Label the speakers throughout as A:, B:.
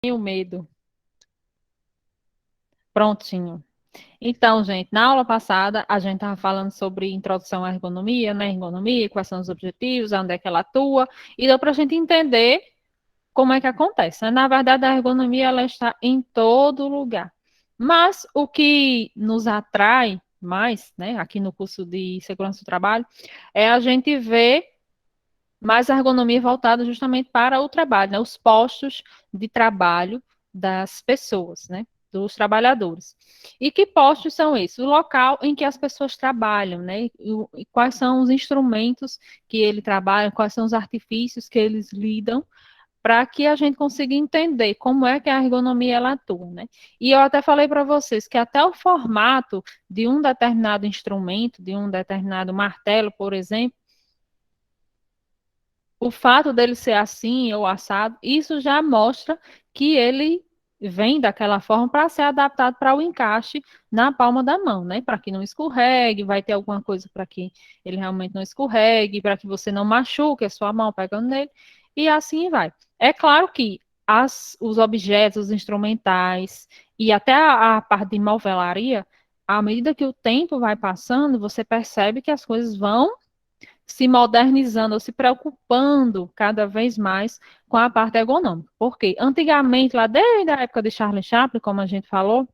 A: Tenho medo. Prontinho. Então, gente, na aula passada a gente estava falando sobre introdução à ergonomia, né? Ergonomia, quais são os objetivos, onde é que ela atua, e deu para a gente entender como é que acontece, né? Na verdade, a ergonomia ela está em todo lugar. Mas o que nos atrai mais, né, aqui no curso de segurança do trabalho, é a gente ver mais a ergonomia voltada justamente para o trabalho, né, os postos de trabalho das pessoas, né, dos trabalhadores. E que postos são esses? O local em que as pessoas trabalham, né, e quais são os instrumentos que ele trabalha, quais são os artifícios que eles lidam, para que a gente consiga entender como é que a ergonomia ela atua, né? E eu até falei para vocês que até o formato de um determinado instrumento, de um determinado martelo, por exemplo, o fato dele ser assim ou assado, isso já mostra que ele vem daquela forma para ser adaptado para o encaixe na palma da mão, né? Para que não escorregue, vai ter alguma coisa para que ele realmente não escorregue, para que você não machuque a sua mão pegando nele, e assim vai. É claro que os objetos, os instrumentais e até a parte de malvelaria, à medida que o tempo vai passando, você percebe que as coisas vão se modernizando ou se preocupando cada vez mais com a parte ergonômica. Porque antigamente, lá desde a época de Charles Chaplin, como a gente falou,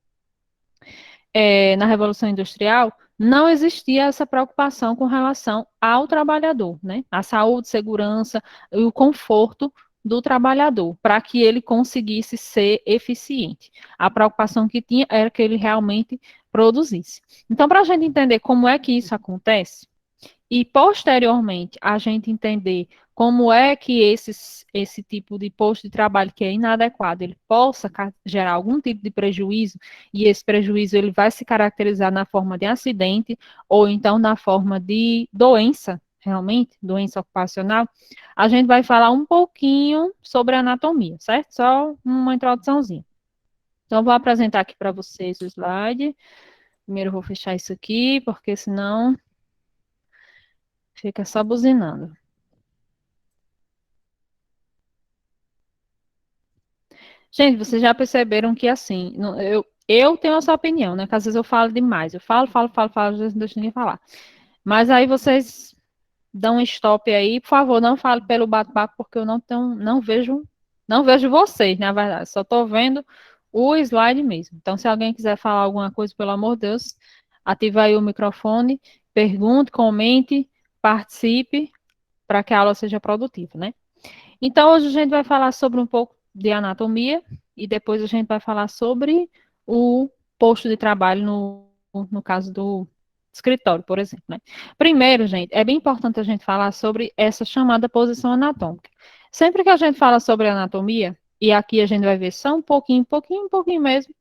A: na Revolução Industrial, não existia essa preocupação com relação ao trabalhador, né? A saúde, segurança e o conforto do trabalhador, para que ele conseguisse ser eficiente. A preocupação que tinha era que ele realmente produzisse. Então, para a gente entender como é que isso acontece, e posteriormente a gente entender como é que esse tipo de posto de trabalho que é inadequado, ele possa gerar algum tipo de prejuízo, e esse prejuízo ele vai se caracterizar na forma de acidente ou então na forma de doença, realmente, doença ocupacional, a gente vai falar um pouquinho sobre anatomia, certo? Só uma introduçãozinha. Então, eu vou apresentar aqui para vocês o slide. Primeiro eu vou fechar isso aqui, porque senão fica só buzinando. Gente, vocês já perceberam que assim, eu tenho essa opinião, né? Que às vezes eu falo demais. Eu falo, às vezes não deixo ninguém falar. Mas aí vocês dão um stop aí, por favor, não fale pelo bate-papo, porque eu não vejo vocês, na verdade. Só estou vendo o slide mesmo. Então, se alguém quiser falar alguma coisa, pelo amor de Deus, ative aí o microfone, pergunte, comente, participe, para que a aula seja produtiva, né? Então, hoje a gente vai falar sobre um pouco de anatomia e depois a gente vai falar sobre o posto de trabalho no caso do escritório, por exemplo, né? Primeiro, gente, é bem importante a gente falar sobre essa chamada posição anatômica. Sempre que a gente fala sobre anatomia, e aqui a gente vai ver só um pouquinho mesmo,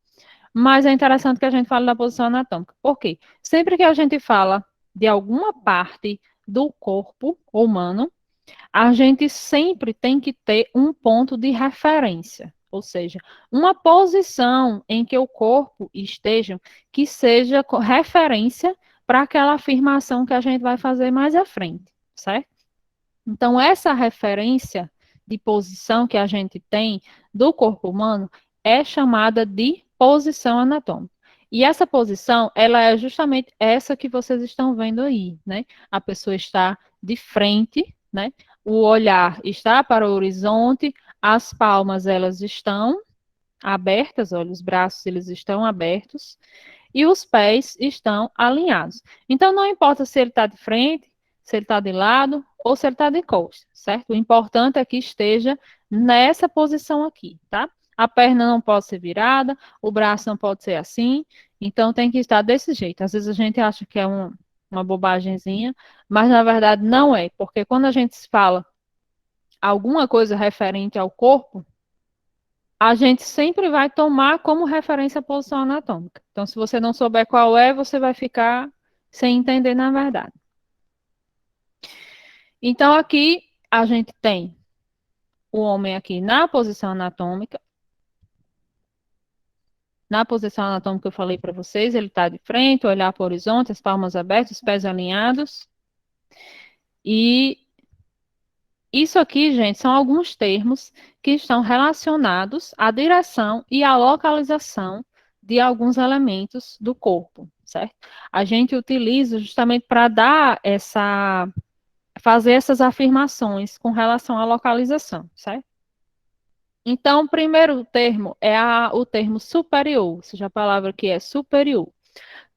A: mas é interessante que a gente fale da posição anatômica. Por quê? Sempre que a gente fala de alguma parte do corpo humano, a gente sempre tem que ter um ponto de referência, ou seja, uma posição em que o corpo esteja que seja referência para aquela afirmação que a gente vai fazer mais à frente, certo? Então, essa referência de posição que a gente tem do corpo humano é chamada de posição anatômica. E essa posição, ela é justamente essa que vocês estão vendo aí, né? A pessoa está de frente, né? O olhar está para o horizonte, as palmas elas estão abertas, olha, os braços eles estão abertos e os pés estão alinhados. Então não importa se ele está de frente, se ele está de lado ou se ele está de costas, certo? O importante é que esteja nessa posição aqui, tá? A perna não pode ser virada, o braço não pode ser assim, então tem que estar desse jeito. Às vezes a gente acha que é uma bobagemzinha, mas na verdade não é, porque quando a gente fala alguma coisa referente ao corpo, a gente sempre vai tomar como referência a posição anatômica. Então, se você não souber qual é, você vai ficar sem entender na verdade. Então, aqui a gente tem o homem aqui na posição anatômica. Na posição anatômica que eu falei para vocês, ele está de frente, olhar para o horizonte, as palmas abertas, os pés alinhados. E isso aqui, gente, são alguns termos que estão relacionados à direção e à localização de alguns elementos do corpo, certo? A gente utiliza justamente para fazer essas afirmações com relação à localização, certo? Então, o primeiro termo é o termo superior, ou seja, a palavra que é superior.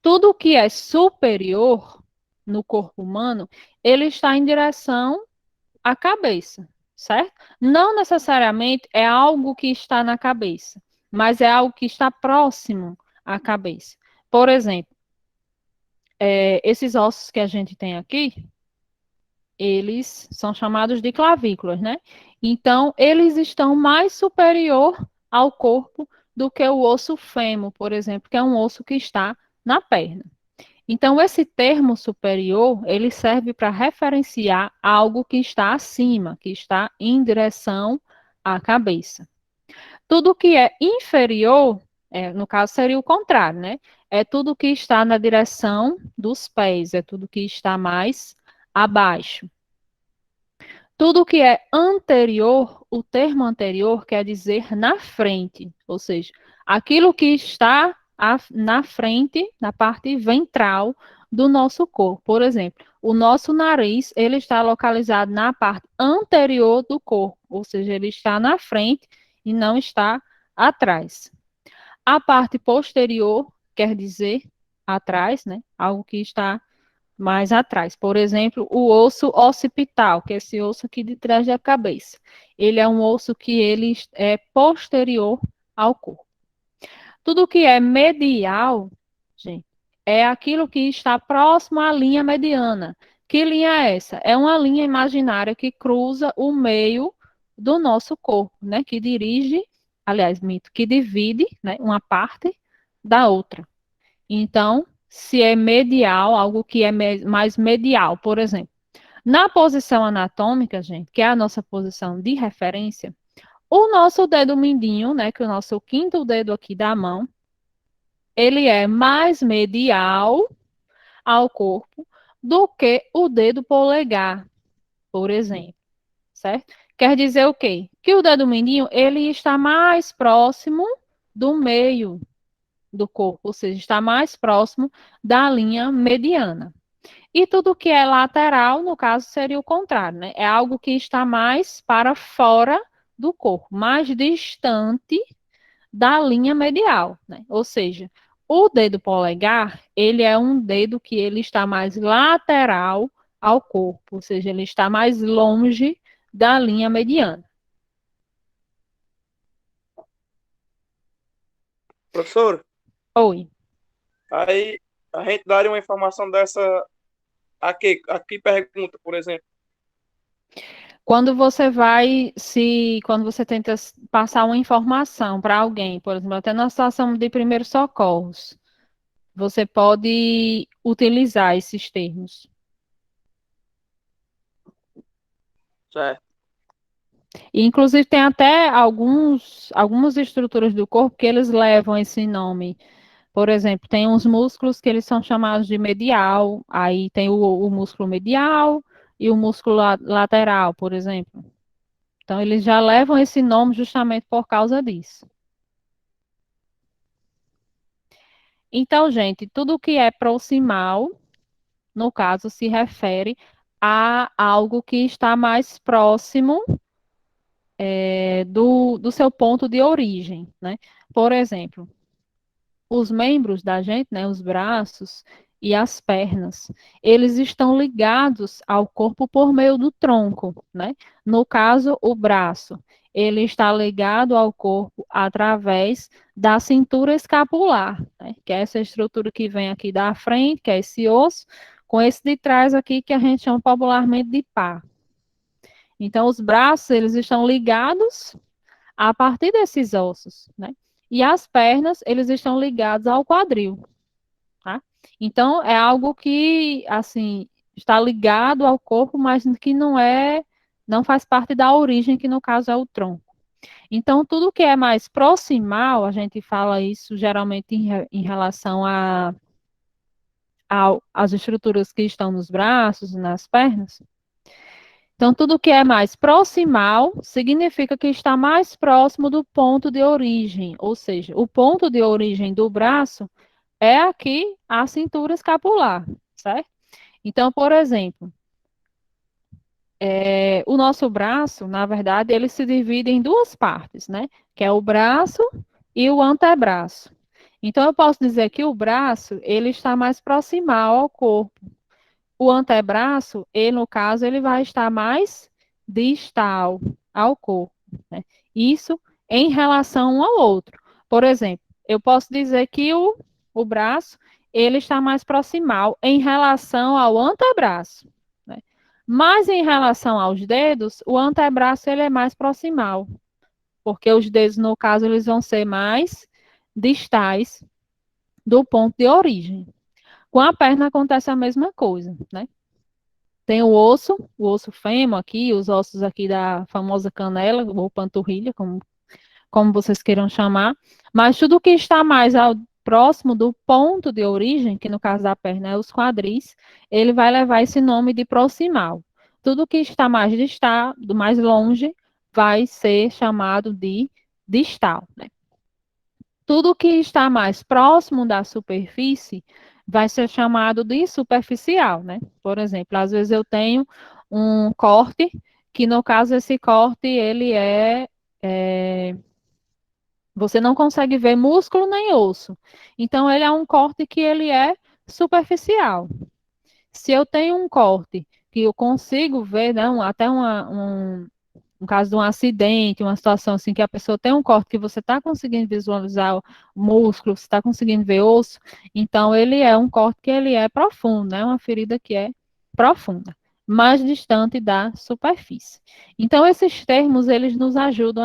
A: Tudo que é superior no corpo humano, ele está em direção à cabeça, certo? Não necessariamente é algo que está na cabeça, mas é algo que está próximo à cabeça. Por exemplo, esses ossos que a gente tem aqui, eles são chamados de clavículas, né? Então, eles estão mais superior ao corpo do que o osso fêmur, por exemplo, que é um osso que está na perna. Então, esse termo superior, ele serve para referenciar algo que está acima, que está em direção à cabeça. Tudo que é inferior, no caso seria o contrário, né? É tudo que está na direção dos pés, é tudo que está mais abaixo. Tudo que é anterior, o termo anterior quer dizer na frente, ou seja, aquilo que está na frente, na parte ventral do nosso corpo. Por exemplo, o nosso nariz, ele está localizado na parte anterior do corpo, ou seja, ele está na frente e não está atrás. A parte posterior quer dizer atrás, né? Algo que está mais atrás. Por exemplo, o osso occipital, que é esse osso aqui de trás da cabeça. Ele é um osso que ele é posterior ao corpo. Tudo que é medial, gente, é aquilo que está próximo à linha mediana. Que linha é essa? É uma linha imaginária que cruza o meio do nosso corpo, né? Que dirige, aliás, mito, que divide, né, uma parte da outra. Então, se é medial, algo que é mais medial, por exemplo. Na posição anatômica, gente, que é a nossa posição de referência, o nosso dedo mindinho, né, que é o nosso quinto dedo aqui da mão, ele é mais medial ao corpo do que o dedo polegar, por exemplo, certo? Quer dizer o quê? Que o dedo mindinho, ele está mais próximo do meio do corpo, ou seja, está mais próximo da linha mediana. E tudo que é lateral, no caso, seria o contrário, né? É algo que está mais para fora do corpo, mais distante da linha medial, né? Ou seja, o dedo polegar, ele é um dedo que ele está mais lateral ao corpo, ou seja, ele está mais longe da linha mediana.
B: Professor,
A: Oi.
B: aí a gente daria uma informação dessa aqui pergunta, por exemplo.
A: Quando você tenta passar uma informação para alguém, por exemplo, até na situação de primeiros socorros, você pode utilizar esses termos.
B: Certo.
A: E, inclusive, tem até algumas estruturas do corpo que eles levam esse nome. Por exemplo, tem uns músculos que eles são chamados de medial, aí tem o músculo medial e o músculo lateral, por exemplo. Então, eles já levam esse nome justamente por causa disso. Então, gente, tudo que é proximal, no caso, se refere a algo que está mais próximo do seu ponto de origem, né? Por exemplo, os membros da gente, né, os braços e as pernas, eles estão ligados ao corpo por meio do tronco, né? No caso, o braço, ele está ligado ao corpo através da cintura escapular, né? Que é essa estrutura que vem aqui da frente, que é esse osso, com esse de trás aqui que a gente chama popularmente de pá. Então, os braços, eles estão ligados a partir desses ossos, né? E as pernas, eles estão ligados ao quadril, tá? Então, é algo que, assim, está ligado ao corpo, mas que não faz parte da origem, que no caso é o tronco. Então, tudo que é mais proximal, a gente fala isso geralmente em relação às estruturas que estão nos braços e nas pernas, Então, tudo que é mais proximal significa que está mais próximo do ponto de origem, ou seja, o ponto de origem do braço é aqui a cintura escapular, certo? Então, por exemplo, o nosso braço, na verdade, ele se divide em duas partes, né? Que é o braço e o antebraço. Então, eu posso dizer que o braço, ele está mais proximal ao corpo. O antebraço, ele, no caso, ele vai estar mais distal ao corpo, né? Isso em relação um ao outro. Por exemplo, eu posso dizer que o braço, ele está mais proximal em relação ao antebraço, né? Mas em relação aos dedos, o antebraço, ele é mais proximal, porque os dedos, no caso, eles vão ser mais distais do ponto de origem. Com a perna acontece a mesma coisa, né? Tem o osso fêmur aqui, os ossos aqui da famosa canela, ou panturrilha, como vocês queiram chamar, mas tudo que está mais próximo do ponto de origem, que no caso da perna é os quadris, ele vai levar esse nome de proximal. Tudo que está mais distal, do mais longe, vai ser chamado de distal, né? Tudo que está mais próximo da superfície vai ser chamado de superficial, né? Por exemplo, às vezes eu tenho um corte, que no caso esse corte, ele você não consegue ver músculo nem osso. Então, ele é um corte que ele é superficial. Se eu tenho um corte que eu consigo ver, né, até um caso de um acidente, uma situação assim que a pessoa tem um corte que você está conseguindo visualizar o músculo, você está conseguindo ver osso, então ele é um corte que ele é profundo, né? Uma ferida que é profunda, mais distante da superfície. Então esses termos eles nos ajudam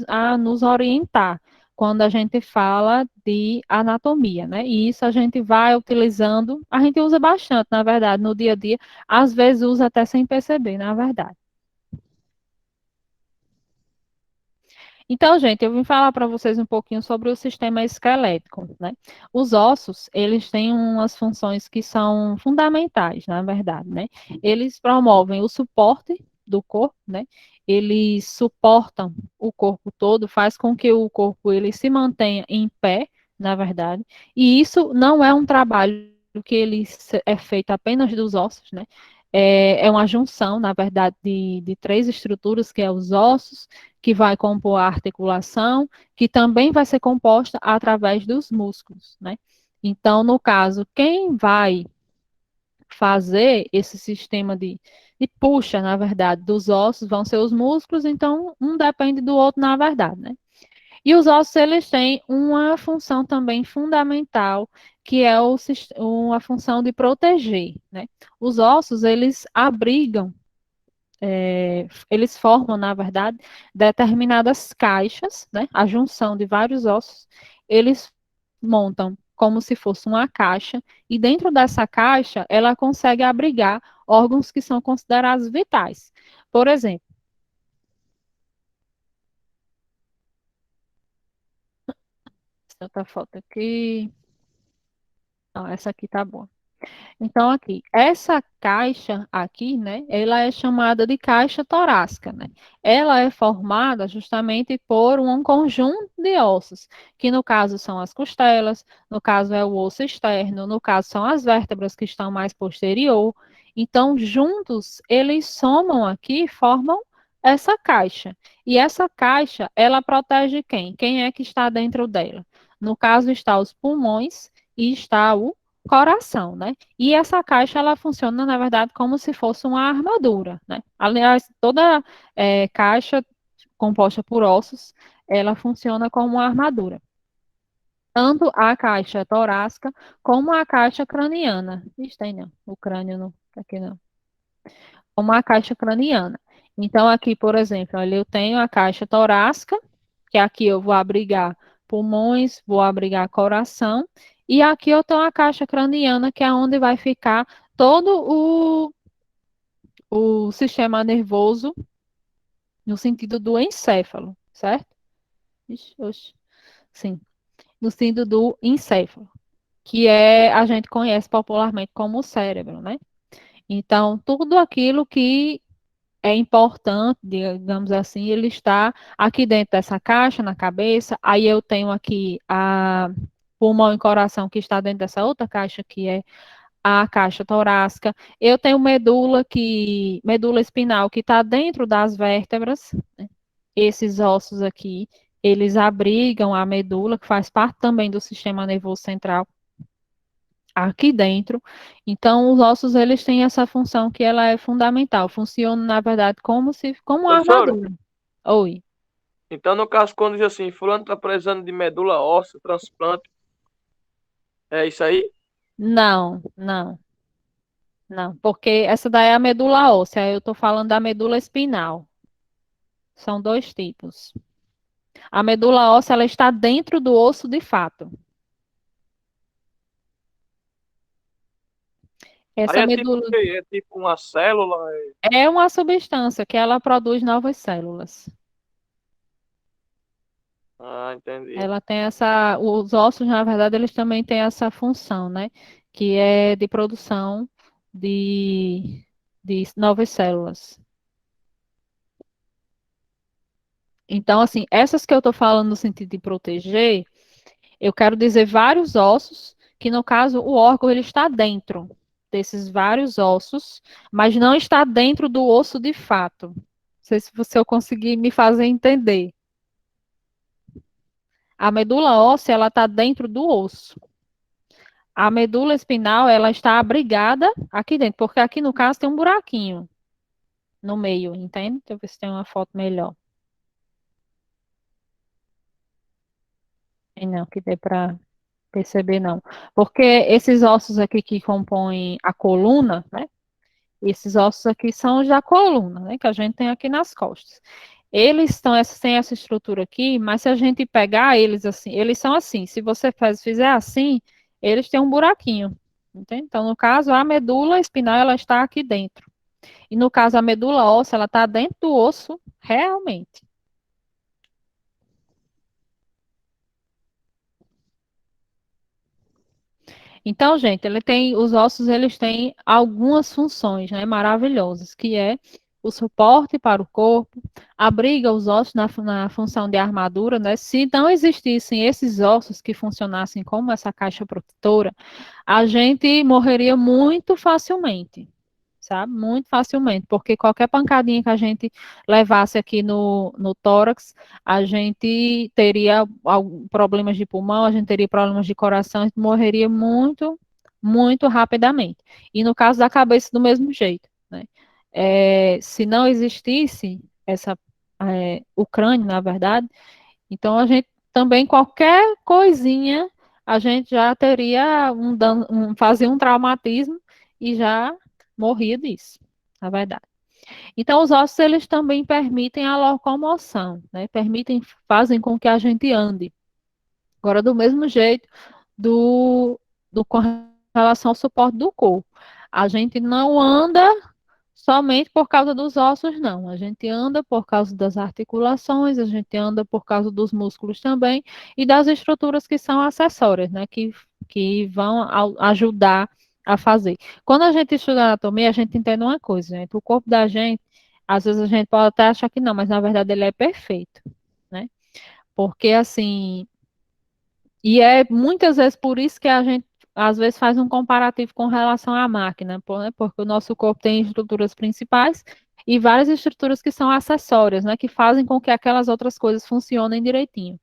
A: a nos orientar quando a gente fala de anatomia, né? E isso a gente vai utilizando, a gente usa bastante, na verdade, no dia a dia, às vezes usa até sem perceber, na verdade. Então, gente, eu vim falar para vocês um pouquinho sobre o sistema esquelético, né? Os ossos, eles têm umas funções que são fundamentais, na verdade, né? Eles promovem o suporte do corpo, né? Eles suportam o corpo todo, faz com que o corpo ele se mantenha em pé, na verdade. E isso não é um trabalho que é feito apenas dos ossos, né? É uma junção, na verdade, de três estruturas, que é os ossos, que vai compor a articulação, que também vai ser composta através dos músculos, né? Então, no caso, quem vai fazer esse sistema de puxa, na verdade, dos ossos vão ser os músculos, então um depende do outro, na verdade, né? E os ossos, eles têm uma função também fundamental, que é uma função de proteger, né? Os ossos, eles abrigam eles formam, na verdade, determinadas caixas, né? A junção de vários ossos, eles montam como se fosse uma caixa, e dentro dessa caixa, ela consegue abrigar órgãos que são considerados vitais. Por exemplo, outra foto aqui. Não, essa aqui tá boa. Então, aqui, essa caixa aqui, né, ela é chamada de caixa torácica, né? Ela é formada justamente por um conjunto de ossos, que no caso são as costelas, no caso é o osso externo, no caso são as vértebras que estão mais posterior. Então, juntos, eles somam aqui e formam essa caixa. E essa caixa, ela protege quem? Quem é que está dentro dela? No caso, está os pulmões e está o coração, né? E essa caixa, ela funciona, na verdade, como se fosse uma armadura, né? Aliás, toda caixa composta por ossos, ela funciona como uma armadura. Tanto a caixa torácica como a caixa craniana. Isso tem não, o crânio não, aqui não. Como a caixa craniana. Então, aqui, por exemplo, olha, eu tenho a caixa torácica, que aqui eu vou abrigar pulmões, vou abrigar coração, e aqui eu tenho a caixa craniana, que é onde vai ficar todo o sistema nervoso, no sentido do encéfalo, certo? Ixi, oxi. Sim, no sentido do encéfalo, que a gente conhece popularmente como o cérebro, né? Então, tudo aquilo que é importante, digamos assim, ele está aqui dentro dessa caixa, na cabeça, aí eu tenho aqui a pulmão e coração que está dentro dessa outra caixa, que é a caixa torácica. Eu tenho medula espinal que está dentro das vértebras, né? Esses ossos aqui, eles abrigam a medula, que faz parte também do sistema nervoso central aqui dentro. Então, os ossos, eles têm essa função que ela é fundamental. Funciona, na verdade, como uma
B: Professora,
A: armadura. Oi.
B: então no caso, quando diz assim, fulano está precisando de medula óssea, transplante, é isso aí?
A: Não, não, não. Porque essa daí é a medula óssea. Eu estou falando da medula espinal. São dois tipos. A medula óssea, ela está dentro do osso de fato.
B: Aí
A: Essa
B: é tipo o
A: medula
B: quê? É tipo uma célula?
A: é uma substância que ela produz novas células.
B: Ah, entendi.
A: Ela tem essa, os ossos, na verdade, eles também têm essa função, né? Que é de produção de, de novas células. Então, assim, essas que eu estou falando no sentido de proteger, eu quero dizer vários ossos, que no caso o órgão ele está dentro desses vários ossos, mas não está dentro do osso de fato. Não sei se eu conseguir me fazer entender. A medula óssea, ela está dentro do osso. A medula espinal, ela está abrigada aqui dentro, porque aqui no caso tem um buraquinho no meio, entende? Deixa eu ver se tem uma foto melhor. E não, que dê para perceber, não. Porque esses ossos aqui que compõem a coluna, né? Esses ossos aqui são os da coluna, né? Que a gente tem aqui nas costas. Eles estão têm essa estrutura aqui, mas se a gente pegar eles assim, eles são assim. Se você fizer assim, eles têm um buraquinho, entende? Então, no caso, a medula espinal, ela está aqui dentro. E no caso, a medula óssea, ela está dentro do osso, realmente. Então, gente, os ossos, eles têm algumas funções, né, maravilhosas, que é o suporte para o corpo, abriga os ossos na função de armadura, né? Se não existissem esses ossos que funcionassem como essa caixa protetora, a gente morreria muito facilmente, sabe? Muito facilmente, porque qualquer pancadinha que a gente levasse aqui no tórax, a gente teria problemas de pulmão, a gente teria problemas de coração, a gente morreria muito, muito rapidamente. E no caso da cabeça, do mesmo jeito, né? Se não existisse o crânio, na verdade, então a gente também, qualquer coisinha, a gente já teria fazia um traumatismo e já morria disso, na verdade. Então, os ossos, eles também permitem a locomoção, né? Fazem com que a gente ande. Agora, do mesmo jeito com relação ao suporte do corpo. A gente não anda somente por causa dos ossos, não. A gente anda por causa das articulações, a gente anda por causa dos músculos também e das estruturas que são acessórias, né? Que vão ajudar a fazer. Quando a gente estuda anatomia, a gente entende uma coisa, gente. O corpo da gente, às vezes a gente pode até achar que não, mas na verdade ele é perfeito, né? Porque assim, e é muitas vezes por isso que a gente às vezes faz um comparativo com relação à máquina, né? Porque o nosso corpo tem estruturas principais e várias estruturas que são acessórias, né? Que fazem com que aquelas outras coisas funcionem direitinho.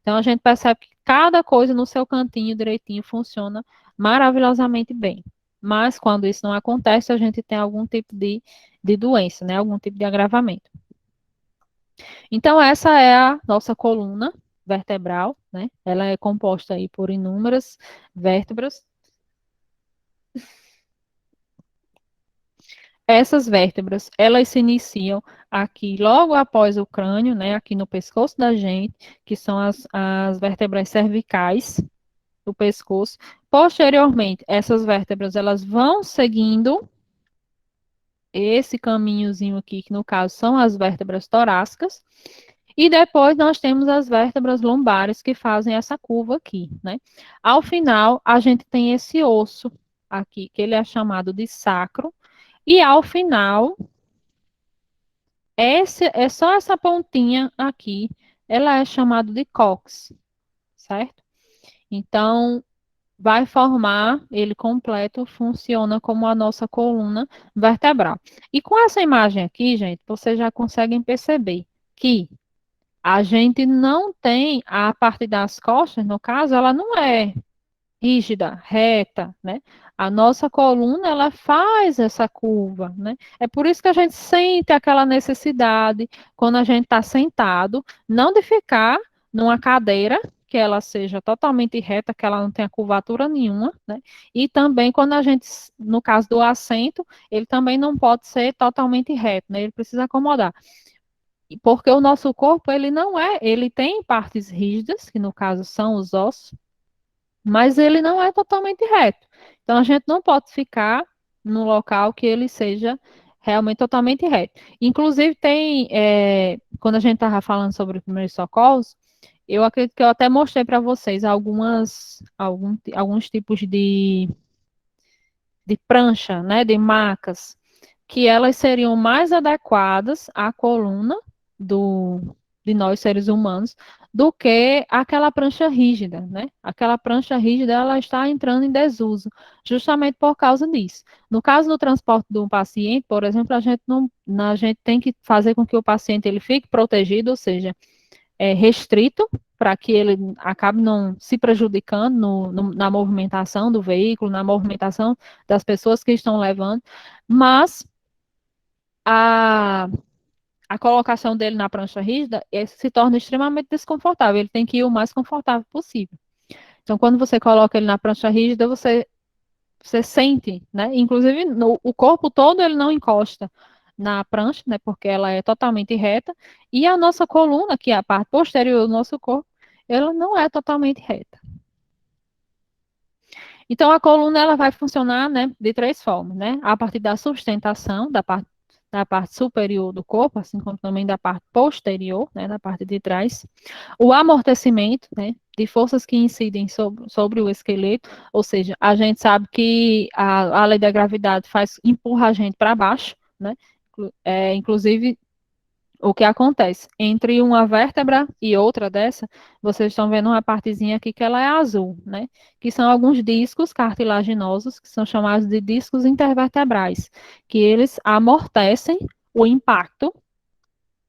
A: Então a gente percebe que cada coisa no seu cantinho direitinho funciona maravilhosamente bem. Mas quando isso não acontece, a gente tem algum tipo de doença, né? Algum tipo de agravamento. Então, essa é a nossa coluna vertebral, né? Ela é composta aí por inúmeras vértebras. Essas vértebras, elas se iniciam aqui logo após o crânio, né? Aqui no pescoço da gente, que são as vértebras cervicais do pescoço. Posteriormente, essas vértebras, elas vão seguindo esse caminhozinho aqui, que no caso são as vértebras torácicas. E depois nós temos as vértebras lombares que fazem essa curva aqui, né? Ao final, a gente tem esse osso aqui, que ele é chamado de sacro, e ao final é só essa pontinha aqui, ela é chamada de cóccix, certo? Então, vai formar ele completo, funciona como a nossa coluna vertebral. E com essa imagem aqui, gente, vocês já conseguem perceber que a gente não tem a parte das costas, no caso, ela não é rígida, reta, né? A nossa coluna, ela faz essa curva, né? É por isso que a gente sente aquela necessidade, quando a gente está sentado, não de ficar numa cadeira que ela seja totalmente reta, que ela não tenha curvatura nenhuma, né? E também quando a gente, no caso do assento, ele também não pode ser totalmente reto, né? Ele precisa acomodar. Porque o nosso corpo, ele não é, ele tem partes rígidas, que no caso são os ossos, mas ele não é totalmente reto. Então, a gente não pode ficar no local que ele seja realmente totalmente reto. Inclusive, quando a gente estava falando sobre os primeiros socorros, eu acredito que eu até mostrei para vocês alguns tipos de prancha, né, de macas, que elas seriam mais adequadas à coluna de nós seres humanos do que aquela prancha rígida, né? Aquela prancha rígida ela está entrando em desuso, justamente por causa disso. No caso do transporte de um paciente, por exemplo, a gente não, a gente tem que fazer com que o paciente ele fique protegido, ou seja, restrito para que ele acabe não se prejudicando na movimentação do veículo, na movimentação das pessoas que estão levando, mas a, a colocação dele na prancha rígida se torna extremamente desconfortável. Ele tem que ir o mais confortável possível. Então, quando você coloca ele na prancha rígida, você sente, né? Inclusive, o corpo todo ele não encosta na prancha, né? Porque ela é totalmente reta. E a nossa coluna, que é a parte posterior do nosso corpo, ela não é totalmente reta. Então, a coluna ela vai funcionar, né, de três formas, né? A partir da sustentação da parte superior do corpo, assim como também da parte posterior, né, da parte de trás. O amortecimento, né, de forças que incidem sobre o esqueleto, ou seja, a gente sabe que a lei da gravidade empurra a gente para baixo, né? Inclusive, o que acontece? Entre uma vértebra e outra dessa, vocês estão vendo uma partezinha aqui que ela é azul, né? Que são alguns discos cartilaginosos, que são chamados de discos intervertebrais, que eles amortecem o impacto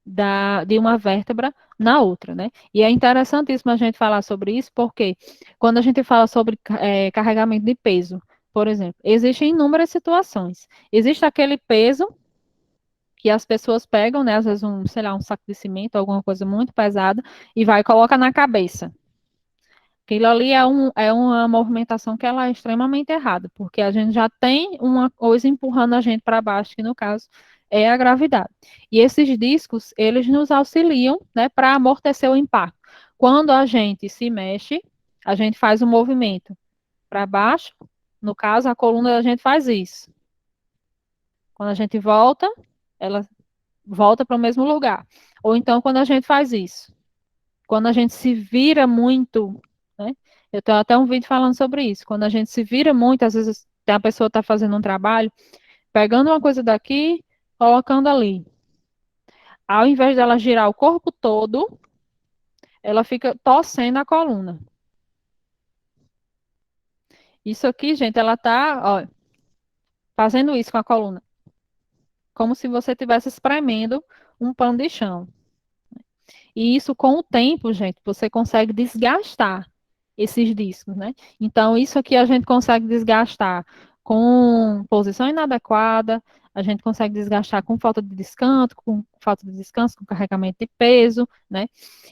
A: de uma vértebra na outra, né? E é interessantíssimo a gente falar sobre isso, porque quando a gente fala sobre carregamento de peso, por exemplo, existem inúmeras situações. Existe aquele peso que as pessoas pegam, né, às vezes sei lá, um saco de cimento, alguma coisa muito pesada, e vai e coloca na cabeça. Aquilo ali é uma movimentação que ela é extremamente errada, porque a gente já tem uma coisa empurrando a gente para baixo, que no caso é a gravidade. E esses discos, eles nos auxiliam, né, para amortecer o impacto. Quando a gente se mexe, a gente faz um movimento para baixo, no caso, a coluna da gente faz isso. Quando a gente volta, ela volta para o mesmo lugar. Ou então, quando a gente faz isso, quando a gente se vira muito, né? Eu tenho até um vídeo falando sobre isso. Quando a gente se vira muito, às vezes a pessoa está fazendo um trabalho, pegando uma coisa daqui, colocando ali. Ao invés dela girar o corpo todo, ela fica torcendo a coluna. Isso aqui, gente, ela tá, ó, fazendo isso com a coluna, como se você estivesse espremendo um pano de chão. E isso, com o tempo, gente, você consegue desgastar esses discos, né? Então, isso aqui a gente consegue desgastar com posição inadequada, a gente consegue desgastar com falta de descanso, com carregamento de peso, né?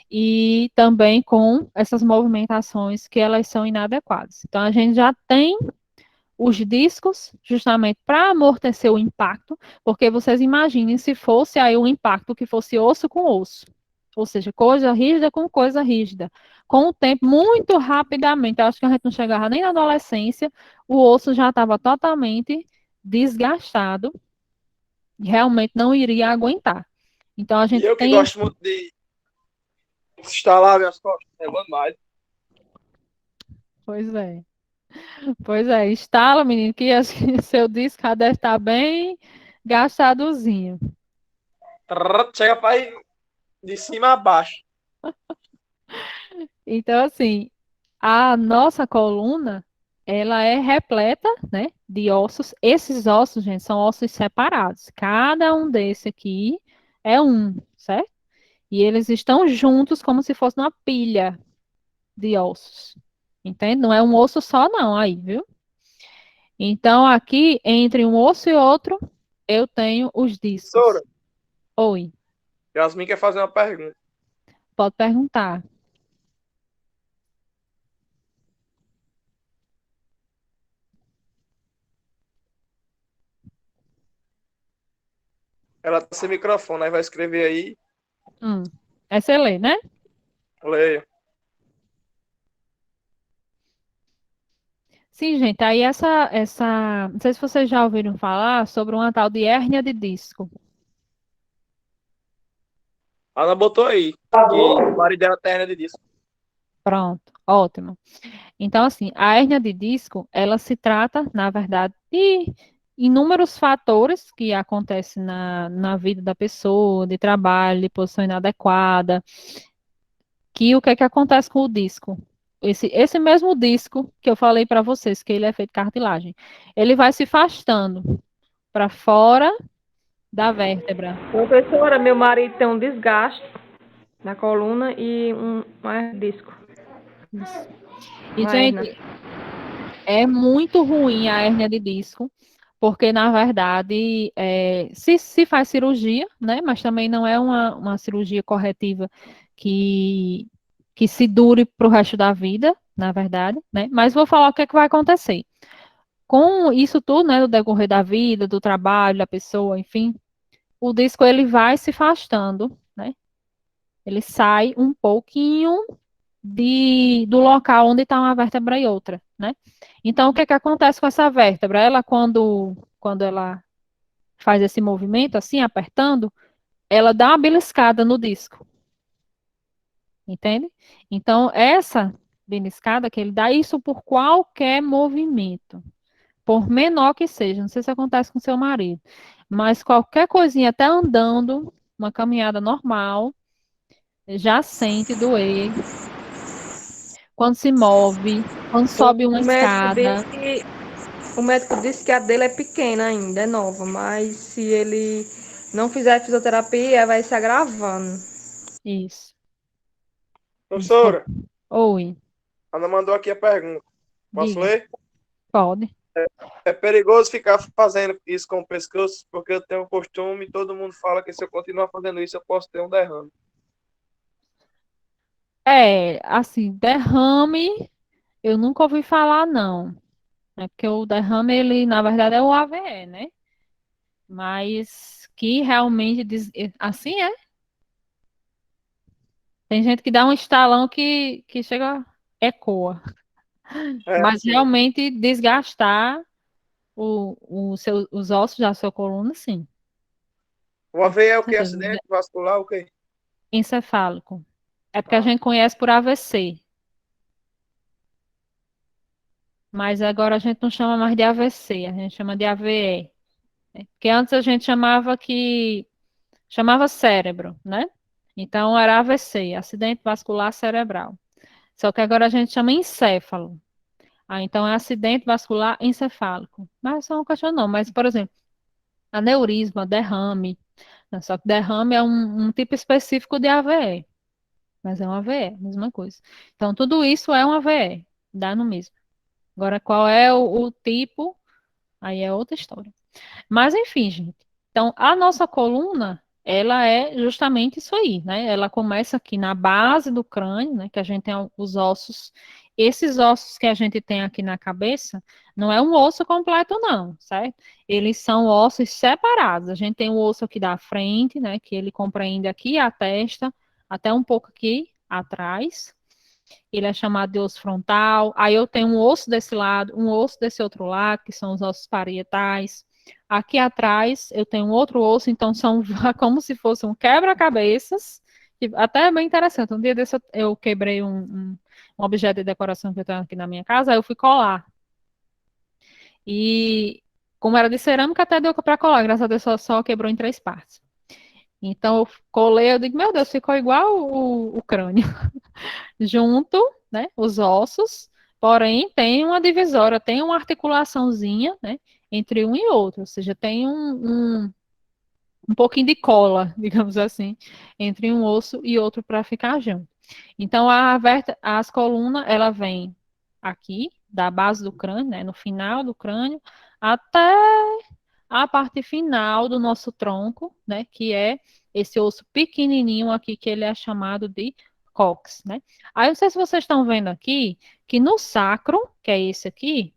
A: E também com essas movimentações que elas são inadequadas. Então, a gente já tem os discos justamente para amortecer o impacto, porque vocês imaginem se fosse aí um impacto que fosse osso com osso. Ou seja, coisa rígida com coisa rígida. Com o tempo, muito rapidamente, eu acho que a gente não chegava nem na adolescência, o osso já estava totalmente desgastado, e realmente não iria aguentar. Então, a
B: E
A: gente
B: eu que
A: tem.
B: gosto muito de instalar minhas costas, levando mais.
A: Pois é. Pois é, instala, menino, que acho que seu disco já deve estar bem gastadozinho.
B: Chega para ir de cima a baixo.
A: Então, assim, a nossa coluna, ela é repleta, né, de ossos. Esses ossos, gente, são ossos separados. Cada um desse aqui é um, certo? E eles estão juntos como se fosse uma pilha de ossos. Entende? Não é um osso só, não, aí, viu? Então, aqui, entre um osso e outro, eu tenho os
B: Professora,
A: discos. Oi,
B: Yasmin quer fazer uma pergunta.
A: pode perguntar.
B: Ela tá sem microfone, aí vai escrever aí.
A: É você lê, né?
B: Leia.
A: Sim, gente, aí não sei se vocês já ouviram falar sobre uma tal de hérnia de disco.
B: A Ana botou aí que o marido dela tem hernia de disco.
A: Pronto, ótimo. Então, assim, a hérnia de disco, ela se trata, na verdade, de inúmeros fatores que acontecem na vida da pessoa, de trabalho, de posição inadequada, que o que é que acontece com o disco? Esse mesmo disco que eu falei para vocês, que ele é feito de cartilagem, ele vai se afastando para fora da vértebra.
C: Professora, meu marido tem um desgaste na coluna e um disco,
A: Isso. E,
C: uma hérnia.
A: gente, é muito ruim a hérnia de disco, porque, na verdade, se faz cirurgia, né? Mas também não é uma cirurgia corretiva que, que se dure para o resto da vida, na verdade, né? Mas vou falar o que é que vai acontecer. Com isso tudo, né, do decorrer da vida, do trabalho, da pessoa, enfim, o disco ele vai se afastando, né? Ele sai um pouquinho do local onde está uma vértebra e outra, né? Então, o que é que acontece com essa vértebra? Ela, quando ela faz esse movimento, assim, apertando, ela dá uma beliscada no disco, entende? Então, essa beliscada que ele dá, isso por qualquer movimento, por menor que seja, não sei se acontece com seu marido, mas qualquer coisinha, até andando, uma caminhada normal, já sente doer, quando se move, quando sobe uma
C: O médico
A: escada,
C: disse que o médico disse que a dele é pequena ainda, é nova, mas se ele não fizer fisioterapia, vai se agravando.
A: isso. Desculpa.
B: Professora,
A: Oi,
B: a Ana mandou aqui a pergunta. Posso
A: diga.
B: ler?
A: Pode.
B: É perigoso ficar fazendo isso com o pescoço, porque eu tenho um costume e todo mundo fala que se eu continuar fazendo isso, eu posso ter um derrame.
A: Assim, derrame, eu nunca ouvi falar, não. É porque o derrame, ele, na verdade, é o AVE, né? Mas que realmente, assim é. Tem gente que dá um estalão que chega, ecoa.
B: É
A: Mas
B: assim.
A: realmente desgastar os ossos da sua coluna, sim.
B: O AVE é o
A: Com
B: que?
A: certeza.
B: Acidente vascular, o quê?
A: Encefálico. É porque a
B: Ah,
A: gente conhece por AVC. Mas agora a gente não chama mais de AVC, a gente chama de AVE. Né? Porque antes a gente chamava cérebro, né? Então era AVC, acidente vascular cerebral. Só que agora a gente chama encéfalo. Ah, então é acidente vascular encefálico. Mas são questão não, mas por exemplo, aneurisma, derrame, né? Só que derrame é um tipo específico de AVE, mas é um AVE, mesma coisa. Então tudo isso é um AVE, dá no mesmo. Agora qual é o tipo, aí é outra história. Mas enfim, gente. Então, a nossa coluna, ela é justamente isso aí, né? Ela começa aqui na base do crânio, né? Que a gente tem os ossos. Esses ossos que a gente tem aqui na cabeça, não é um osso completo, não, certo? Eles são ossos separados. A gente tem o osso aqui da frente, né? Que ele compreende aqui a testa, até um pouco aqui atrás. Ele é chamado de osso frontal. Aí eu tenho um osso desse lado, um osso desse outro lado, que são os ossos parietais. Aqui atrás eu tenho um outro osso, então são como se fosse um quebra-cabeças. Até é bem interessante. Um dia desse eu quebrei um objeto de decoração que eu tenho aqui na minha casa, aí eu fui colar. E como era de cerâmica, até deu para colar, graças a Deus só quebrou em três partes. Então, eu colei, eu digo, meu Deus, ficou igual o crânio. Junto, né, os ossos, porém tem uma divisória, tem uma articulaçãozinha, né, entre um e outro, ou seja, tem um pouquinho de cola, digamos assim, entre um osso e outro para ficar junto. Então, as colunas, ela vem aqui, da base do crânio, né, no final do crânio, até a parte final do nosso tronco, né, que é esse osso pequenininho aqui, que ele é chamado de cóccix, né. Aí, não sei se vocês estão vendo aqui, que no sacro, que é esse aqui,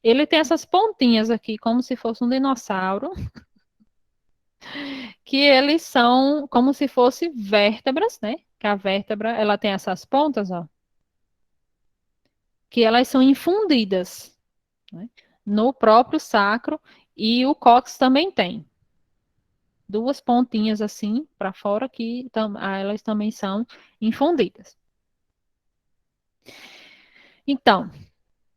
A: ele tem essas pontinhas aqui, como se fosse um dinossauro, que eles são como se fossem vértebras, né? Que a vértebra, ela tem essas pontas, ó, que elas são infundidas, né, no próprio sacro, e o cóccix também tem duas pontinhas assim para fora que elas também são infundidas. Então,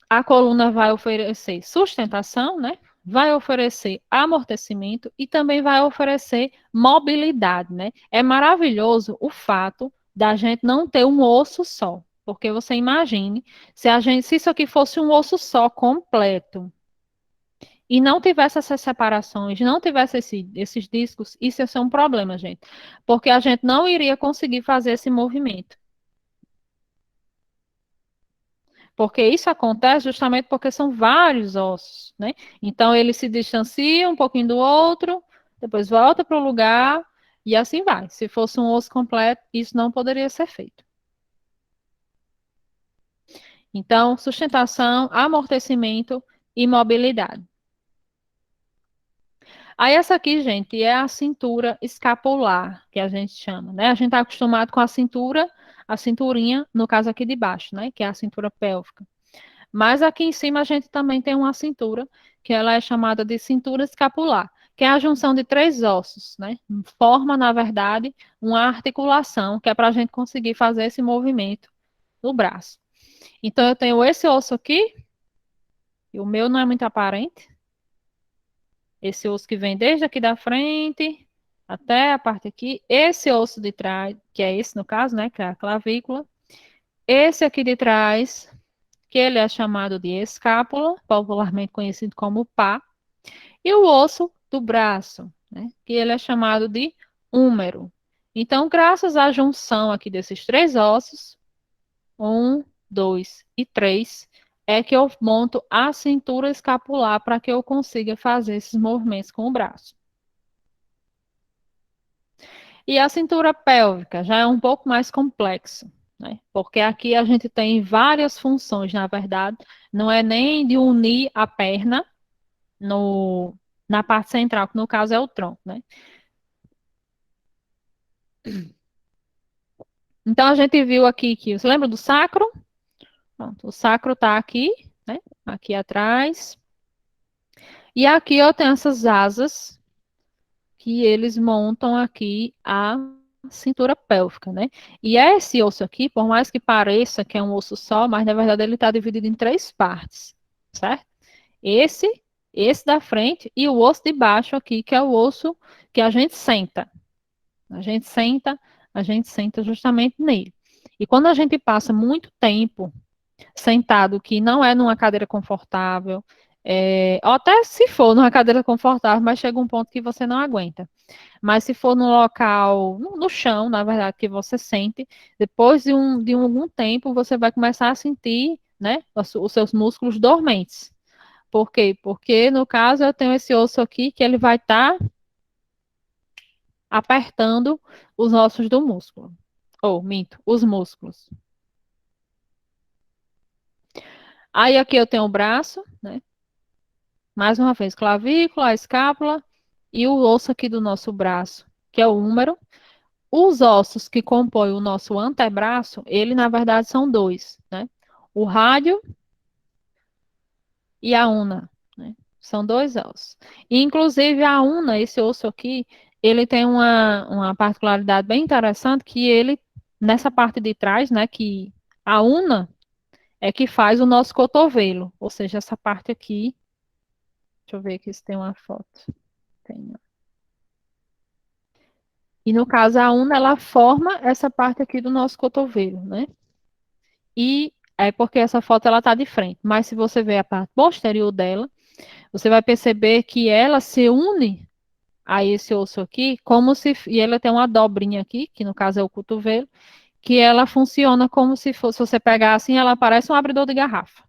A: a coluna vai oferecer sustentação, né? Vai oferecer amortecimento e também vai oferecer mobilidade, né? É maravilhoso o fato da gente não ter um osso só, porque você imagine se isso aqui fosse um osso só completo e não tivesse essas separações, não tivesse esses discos, isso ia ser um problema, gente, porque a gente não iria conseguir fazer esse movimento. Porque isso acontece justamente porque são vários ossos, né? Então ele se distancia um pouquinho do outro, depois volta para o lugar e assim vai. Se fosse um osso completo, isso não poderia ser feito. Então, sustentação, amortecimento e mobilidade. Aí essa aqui, gente, é a cintura escapular, que a gente chama, né? A gente está acostumado com a cinturinha, no caso aqui de baixo, né? Que é a cintura pélvica. Mas aqui em cima a gente também tem uma cintura, que ela é chamada de cintura escapular, que é a junção de três ossos, né? Forma, na verdade, uma articulação, que é para a gente conseguir fazer esse movimento do braço. Então, eu tenho esse osso aqui, e o meu não é muito aparente. Esse osso que vem desde aqui da frente até a parte aqui. Esse osso de trás, que é esse no caso, né? Que é a clavícula. Esse aqui de trás, que ele é chamado de escápula, popularmente conhecido como pá, e o osso do braço, né, que ele é chamado de húmero. Então, graças à junção aqui desses três ossos, 1, 2 e 3, é que eu monto a cintura escapular para que eu consiga fazer esses movimentos com o braço. E a cintura pélvica já é um pouco mais complexo, né? Porque aqui a gente tem várias funções, na verdade, não é nem de unir a perna no, na parte central, que no caso é o tronco, né? Então a gente viu aqui que, você lembra do sacro? Pronto, o sacro está aqui, né? Aqui atrás. E aqui eu tenho essas asas que eles montam aqui a cintura pélvica, né? E esse osso aqui, por mais que pareça que é um osso só, mas na verdade ele está dividido em três partes, certo? Esse, esse da frente e o osso de baixo aqui, que é o osso que a gente senta. A gente senta, a gente senta justamente nele. E quando a gente passa muito tempo sentado, que não é numa cadeira confortável, ou até se for numa cadeira confortável, mas chega um ponto que você não aguenta. Mas se for no local, no chão, na verdade, que você sente, depois de algum tempo, você vai começar a sentir, né, os seus músculos dormentes. Por quê? Porque, no caso, eu tenho esse osso aqui que ele vai estar apertando os ossos do músculo. Ou, minto, os músculos. Aí aqui eu tenho o braço, né? Mais uma vez, clavícula, a escápula e o osso aqui do nosso braço, que é o húmero. Os ossos que compõem o nosso antebraço, ele na verdade são dois, né? O rádio e a una, né? São dois ossos. E, inclusive, a una, esse osso aqui, ele tem uma particularidade bem interessante, que ele, nessa parte de trás, né, que a una é que faz o nosso cotovelo, ou seja, essa parte aqui, deixa eu ver aqui se tem uma foto. Tem. E no caso, a una, ela forma essa parte aqui do nosso cotovelo, né? E é porque essa foto, ela tá de frente. Mas se você ver a parte posterior dela, você vai perceber que ela se une a esse osso aqui, como se... E ela tem uma dobrinha aqui, que no caso é o cotovelo, que ela funciona como se fosse... Se você pegar assim, ela parece um abridor de garrafa.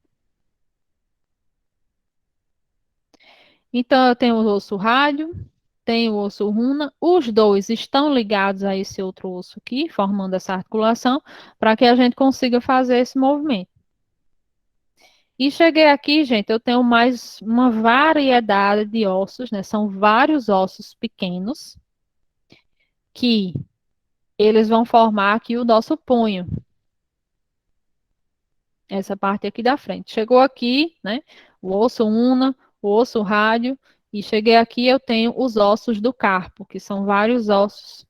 A: Então, eu tenho o osso rádio, tenho o osso runa, os dois estão ligados a esse outro osso aqui, formando essa articulação, para que a gente consiga fazer esse movimento. E cheguei aqui, gente, eu tenho mais uma variedade de ossos, né? São vários ossos pequenos que eles vão formar aqui o nosso punho. Essa parte aqui da frente. Chegou aqui, né? O osso una, o osso rádio, e cheguei aqui, eu tenho os ossos do carpo, que são vários ossos.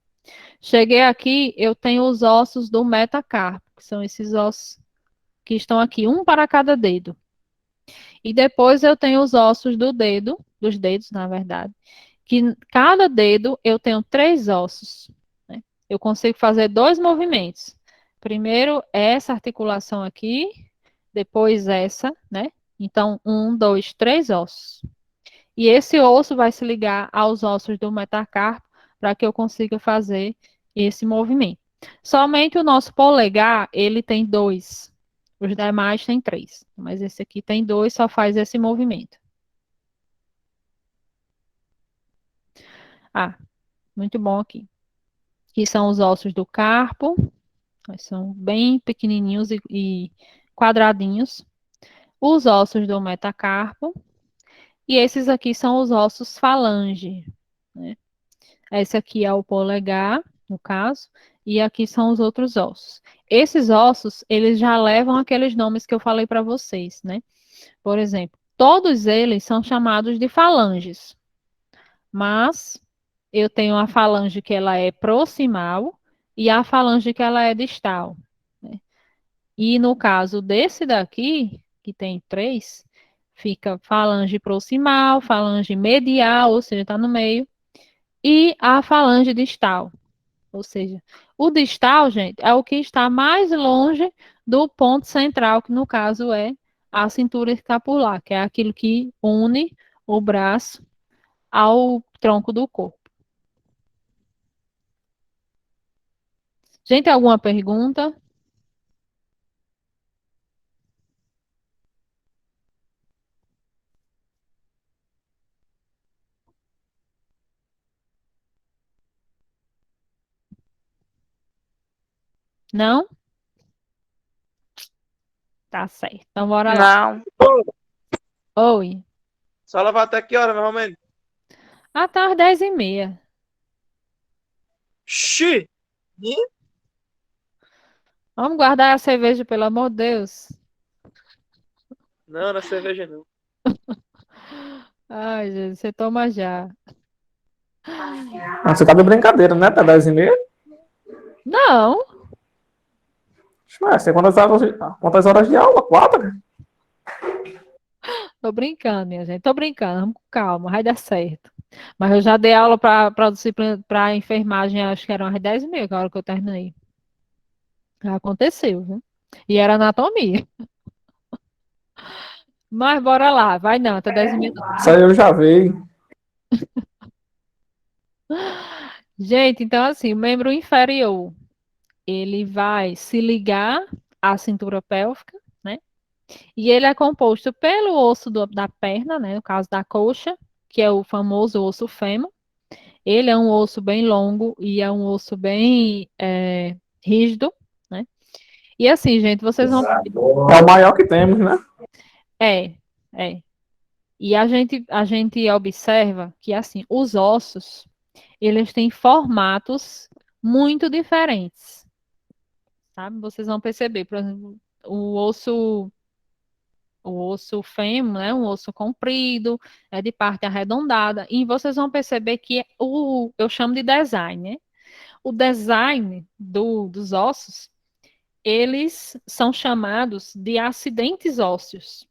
A: Cheguei aqui, eu tenho os ossos do metacarpo, que são esses ossos que estão aqui, um para cada dedo. E depois eu tenho os ossos do dedo, dos dedos, na verdade, que cada dedo eu tenho 3 ossos, né? Eu consigo fazer 2 movimentos. Primeiro essa articulação aqui, depois essa, né? Então, 1, 2, 3 ossos. E esse osso vai se ligar aos ossos do metacarpo para que eu consiga fazer esse movimento. Somente o nosso polegar, ele tem 2. Os demais têm 3. Mas esse aqui tem 2, só faz esse movimento. Ah, muito bom aqui. Aqui são os ossos do carpo. São bem pequenininhos e quadradinhos. Os ossos do metacarpo. E esses aqui são os ossos falange, né? Esse aqui é o polegar, no caso, e aqui são os outros ossos. Esses ossos, eles já levam aqueles nomes que eu falei para vocês, né? Por exemplo, todos eles são chamados de falanges, mas eu tenho a falange que ela é proximal e a falange que ela é distal, né? E no caso desse daqui, que tem 3, fica falange proximal, falange medial, ou seja, está no meio, e a falange distal. Ou seja, o distal, gente, é o que está mais longe do ponto central, que no caso é a cintura escapular, que é aquilo que une o braço ao tronco do corpo. Gente, alguma pergunta? Não? Tá certo. Então, bora lá.
D: Não.
A: Oi.
B: Só lavar até que hora, normalmente?
A: Ah, tá às 10h30.
B: Xi!
A: Vamos guardar a cerveja, pelo amor de Deus.
B: Não, não é cerveja não.
A: Ai, Jesus, você toma já.
E: Ah, você tá de brincadeira, né? Tá 10h30?
A: Não,
E: Mas tem quantas horas de aula? 4?
A: tô brincando, minha gente. Tô brincando. Vamos com calma, vai dar certo. Mas eu já dei aula para disciplina, para enfermagem, acho que eram às 10h30, que é a hora que eu terminei. Aconteceu, viu? E era anatomia. Mas bora lá, vai não, até 10h30 não.
E: Isso aí eu já vi.
A: Gente, então assim, o membro inferior, ele vai se ligar à cintura pélvica, né? E ele é composto pelo osso da perna, né? No caso da coxa, que é o famoso osso fêmur. Ele é um osso bem longo e é um osso bem rígido, né? E assim, gente, vocês vão...
E: É o maior que temos, né?
A: É, é. E a gente observa que, assim, os ossos, eles têm formatos muito diferentes, sabe? Vocês vão perceber, por exemplo, o osso fêmur, né? Um osso comprido, é de parte arredondada, e vocês vão perceber que eu chamo de design, né? O design dos ossos, eles são chamados de acidentes ósseos,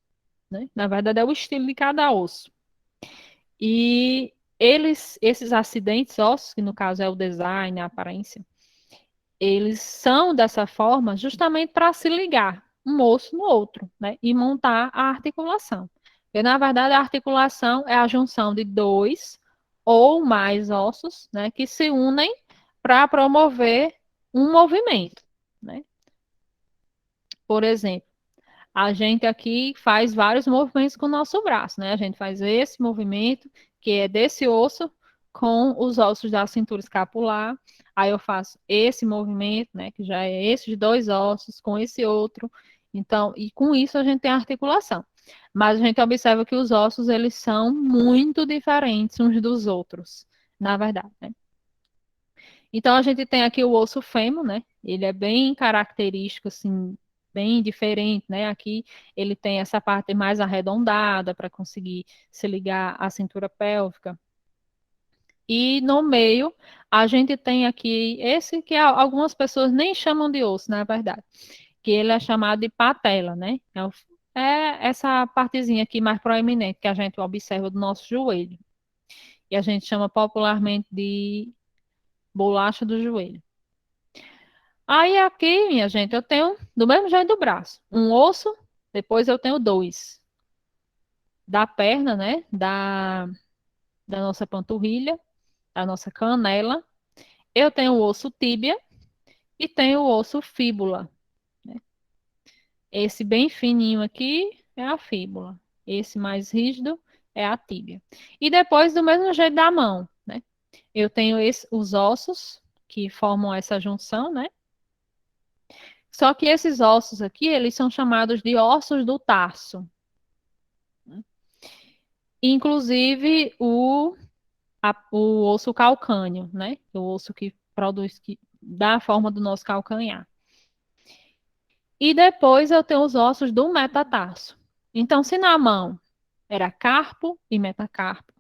A: né? Na verdade, é o estilo de cada osso. E esses acidentes ósseos, que no caso é o design, a aparência, eles são dessa forma justamente para se ligar um osso no outro, né? E montar a articulação. Porque, na verdade, a articulação é a junção de dois ou mais ossos, né? Que se unem para promover um movimento, né? Por exemplo, a gente aqui faz vários movimentos com o nosso braço, né? A gente faz esse movimento, que é desse osso, com os ossos da cintura escapular. Aí eu faço esse movimento, né? Que já é esses dois ossos com esse outro. Então, e com isso a gente tem articulação. Mas a gente observa que os ossos, eles são muito diferentes uns dos outros, na verdade, né? Então, a gente tem aqui o osso fêmur, né? Ele é bem característico, assim, bem diferente, né? Aqui ele tem essa parte mais arredondada para conseguir se ligar à cintura pélvica. E no meio, a gente tem aqui esse que algumas pessoas nem chamam de osso, na verdade, que ele é chamado de patela, né? É essa partezinha aqui mais proeminente que a gente observa do nosso joelho. E a gente chama popularmente de bolacha do joelho. Aí aqui, minha gente, eu tenho, do mesmo jeito do braço, um osso, depois eu tenho dois. Da perna, né? Da nossa panturrilha, da nossa canela. Eu tenho o osso tíbia e tenho o osso fíbula, né? Esse bem fininho aqui é a fíbula. Esse mais rígido é a tíbia. E depois, do mesmo jeito da mão, né? Eu tenho os ossos que formam essa junção, né? Só que esses ossos aqui, eles são chamados de ossos do tarso. Inclusive o osso calcâneo, né? O osso que produz, que dá a forma do nosso calcanhar. E depois eu tenho os ossos do metatarso. Então, se na mão era carpo e metacarpo,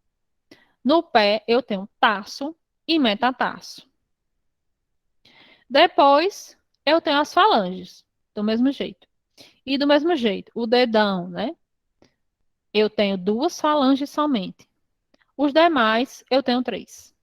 A: no pé eu tenho tarso e metatarso. Depois eu tenho as falanges, do mesmo jeito. E do mesmo jeito, o dedão, né? Eu tenho duas falanges somente. Os demais, eu tenho três.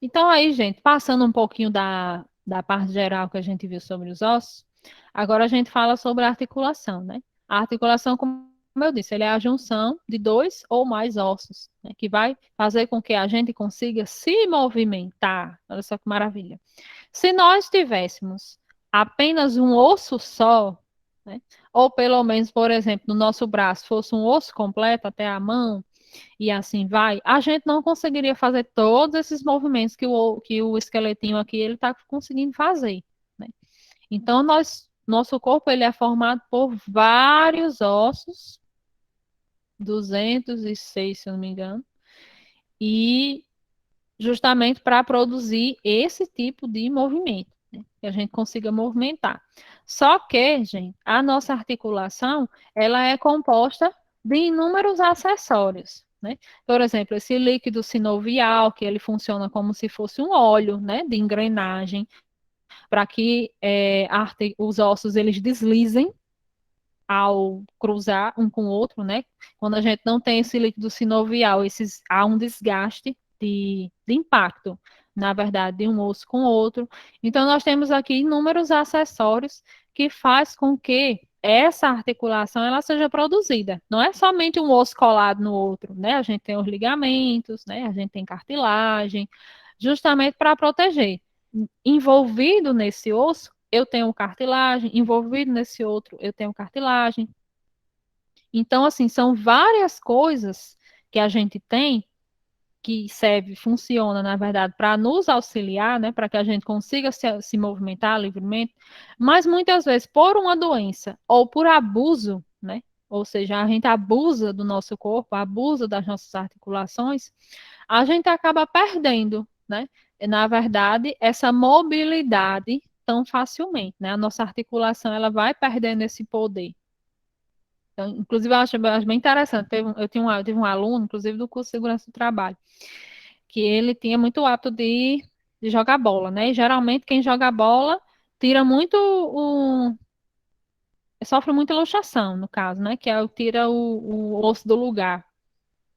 A: Então, aí, gente, passando um pouquinho da parte geral que a gente viu sobre os ossos, agora a gente fala sobre a articulação, né? A articulação, como eu disse, ele é a junção de dois ou mais ossos, né? Que vai fazer com que a gente consiga se movimentar. Olha só que maravilha. Se nós tivéssemos apenas um osso só, né? Ou pelo menos, por exemplo, no nosso braço fosse um osso completo até a mão, e assim vai, a gente não conseguiria fazer todos esses movimentos que o esqueletinho aqui ele está conseguindo fazer, né? Então, nosso corpo ele é formado por vários ossos, 206, se eu não me engano, e justamente para produzir esse tipo de movimento, né? Que a gente consiga movimentar. Só que, gente, a nossa articulação, ela é composta de inúmeros acessórios, né? Por exemplo, esse líquido sinovial, que ele funciona como se fosse um óleo, né, de engrenagem, para que os ossos eles deslizem ao cruzar um com o outro, né? Quando a gente não tem esse líquido sinovial, há um desgaste de impacto, na verdade, de um osso com o outro. Então, nós temos aqui inúmeros acessórios que faz com que essa articulação ela seja produzida. Não é somente um osso colado no outro, né? A gente tem os ligamentos, né? A gente tem cartilagem, justamente para proteger. Envolvido nesse osso eu tenho cartilagem, envolvido nesse outro, eu tenho cartilagem. Então, assim, são várias coisas que a gente tem que funciona, na verdade, para nos auxiliar, né, para que a gente consiga se movimentar livremente, mas muitas vezes por uma doença ou por abuso, né, ou seja, a gente abusa do nosso corpo, abusa das nossas articulações, a gente acaba perdendo, né, na verdade, essa mobilidade tão facilmente, né, a nossa articulação, ela vai perdendo esse poder. Então, inclusive, eu acho bem interessante. Eu tive um aluno, inclusive, do curso de segurança do trabalho, que ele tinha muito hábito de jogar bola, né? E geralmente quem joga bola tira muito sofre muita luxação, no caso, né? Que é tira o osso do lugar,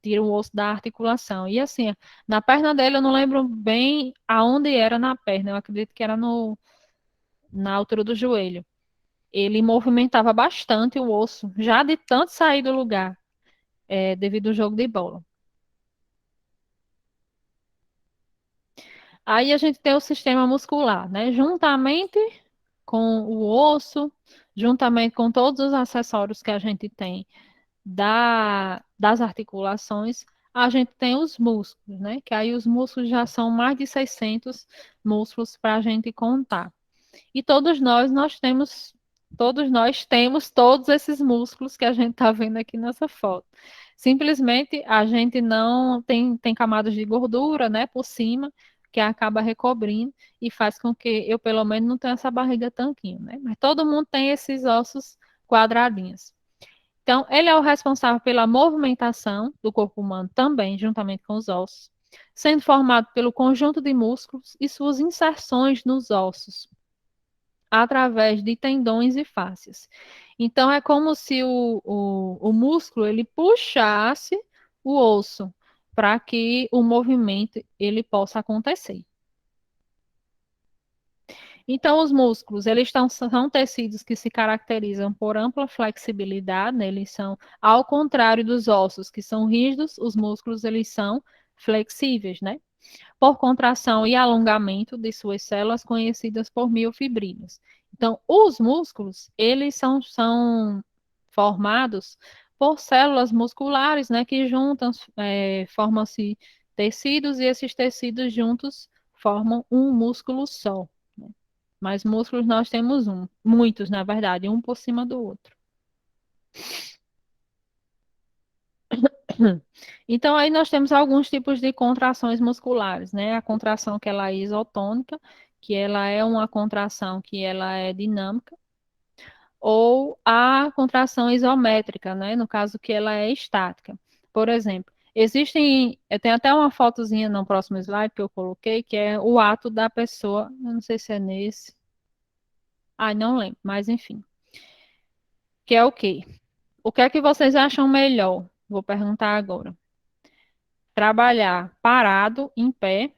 A: tira o osso da articulação. E assim, na perna dele, eu não lembro bem aonde era na perna, eu acredito que era na altura do joelho. Ele movimentava bastante o osso, já de tanto sair do lugar, devido ao jogo de bola. Aí a gente tem o sistema muscular, né? Juntamente com o osso, juntamente com todos os acessórios que a gente tem das articulações, a gente tem os músculos, né? Que aí os músculos já são mais de 600 músculos para a gente contar. E todos nós temos todos esses músculos que a gente está vendo aqui nessa foto. Simplesmente a gente não tem camadas de gordura, né, por cima, que acaba recobrindo e faz com que eu, pelo menos, não tenha essa barriga tanquinho, né? Mas todo mundo tem esses ossos quadradinhos. Então, ele é o responsável pela movimentação do corpo humano também, juntamente com os ossos, sendo formado pelo conjunto de músculos e suas inserções nos ossos através de tendões e fáscias. Então, é como se o músculo ele puxasse o osso para que o movimento ele possa acontecer. Então, os músculos, são tecidos que se caracterizam por ampla flexibilidade, né? Eles são, ao contrário dos ossos, que são rígidos, os músculos, eles são flexíveis, né? Por contração e alongamento de suas células conhecidas por miofibrinas. Então, os músculos, eles são formados por células musculares, né, que juntam, formam-se tecidos e esses tecidos juntos formam um músculo só. Né? Mas músculos nós temos muitos, na verdade, um por cima do outro. Então, aí nós temos alguns tipos de contrações musculares, né? A contração que ela é isotônica, que ela é uma contração que ela é dinâmica, ou a contração isométrica, né? No caso que ela é estática. Por exemplo, eu tenho até uma fotozinha no próximo slide que eu coloquei, que é o ato da pessoa, eu não sei se é nesse, não lembro, mas enfim, que é o quê? O que é que vocês acham melhor? Vou perguntar agora. Trabalhar parado, em pé,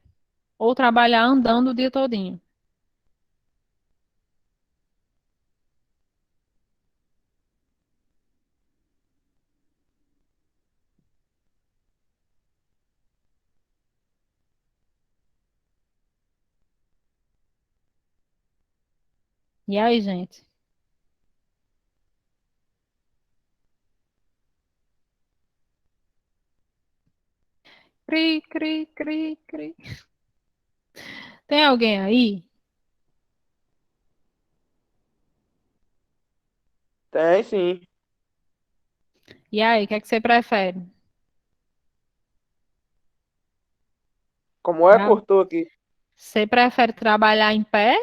A: ou trabalhar andando o dia todinho. E aí, gente? Cri, cri, cri, cri. Tem alguém aí?
B: Tem sim.
A: E aí, o que é que você prefere?
B: Como é,
A: Tra-
B: cortou aqui?
A: Você prefere trabalhar em pé,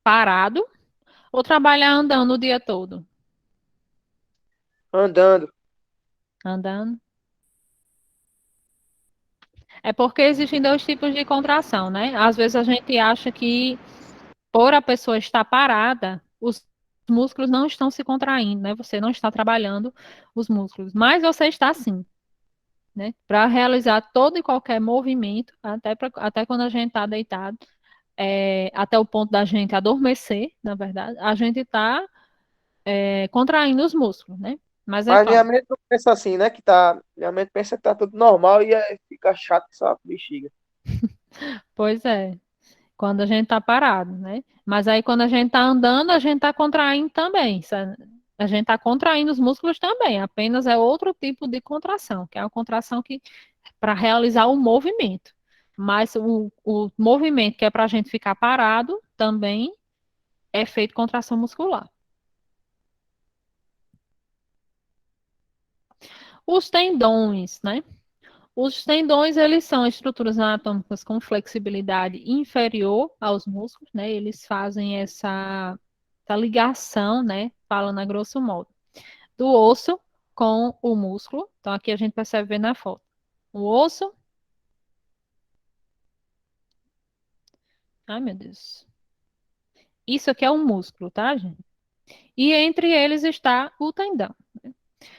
A: parado, ou trabalhar andando o dia todo?
B: Andando.
A: Andando. É porque existem dois tipos de contração, né? Às vezes a gente acha que por a pessoa estar parada, os músculos não estão se contraindo, né? Você não está trabalhando os músculos, mas você está sim, né? Para realizar todo e qualquer movimento, até quando a gente está deitado, até o ponto da gente adormecer, na verdade, a gente está contraindo os músculos, né? Mas é
B: Mas minha
A: claro,
B: mente não pensa assim, né? Que tá. Minha mente pensa que tá tudo normal e aí fica chato essa bexiga.
A: pois é, quando a gente está parado, né? Mas aí quando a gente está andando, a gente está contraindo também, sabe? A gente está contraindo os músculos também, apenas é outro tipo de contração, que é a contração que para realizar o movimento. Mas o movimento que é para a gente ficar parado também é feito contração muscular. Os tendões, né? Os tendões, eles são estruturas anatômicas com flexibilidade inferior aos músculos, né? Eles fazem essa ligação, né? Falando a grosso modo, do osso com o músculo. Então, aqui a gente percebe ver na foto. O osso. Ai, meu Deus. Isso aqui é um músculo, tá, gente? E entre eles está o tendão.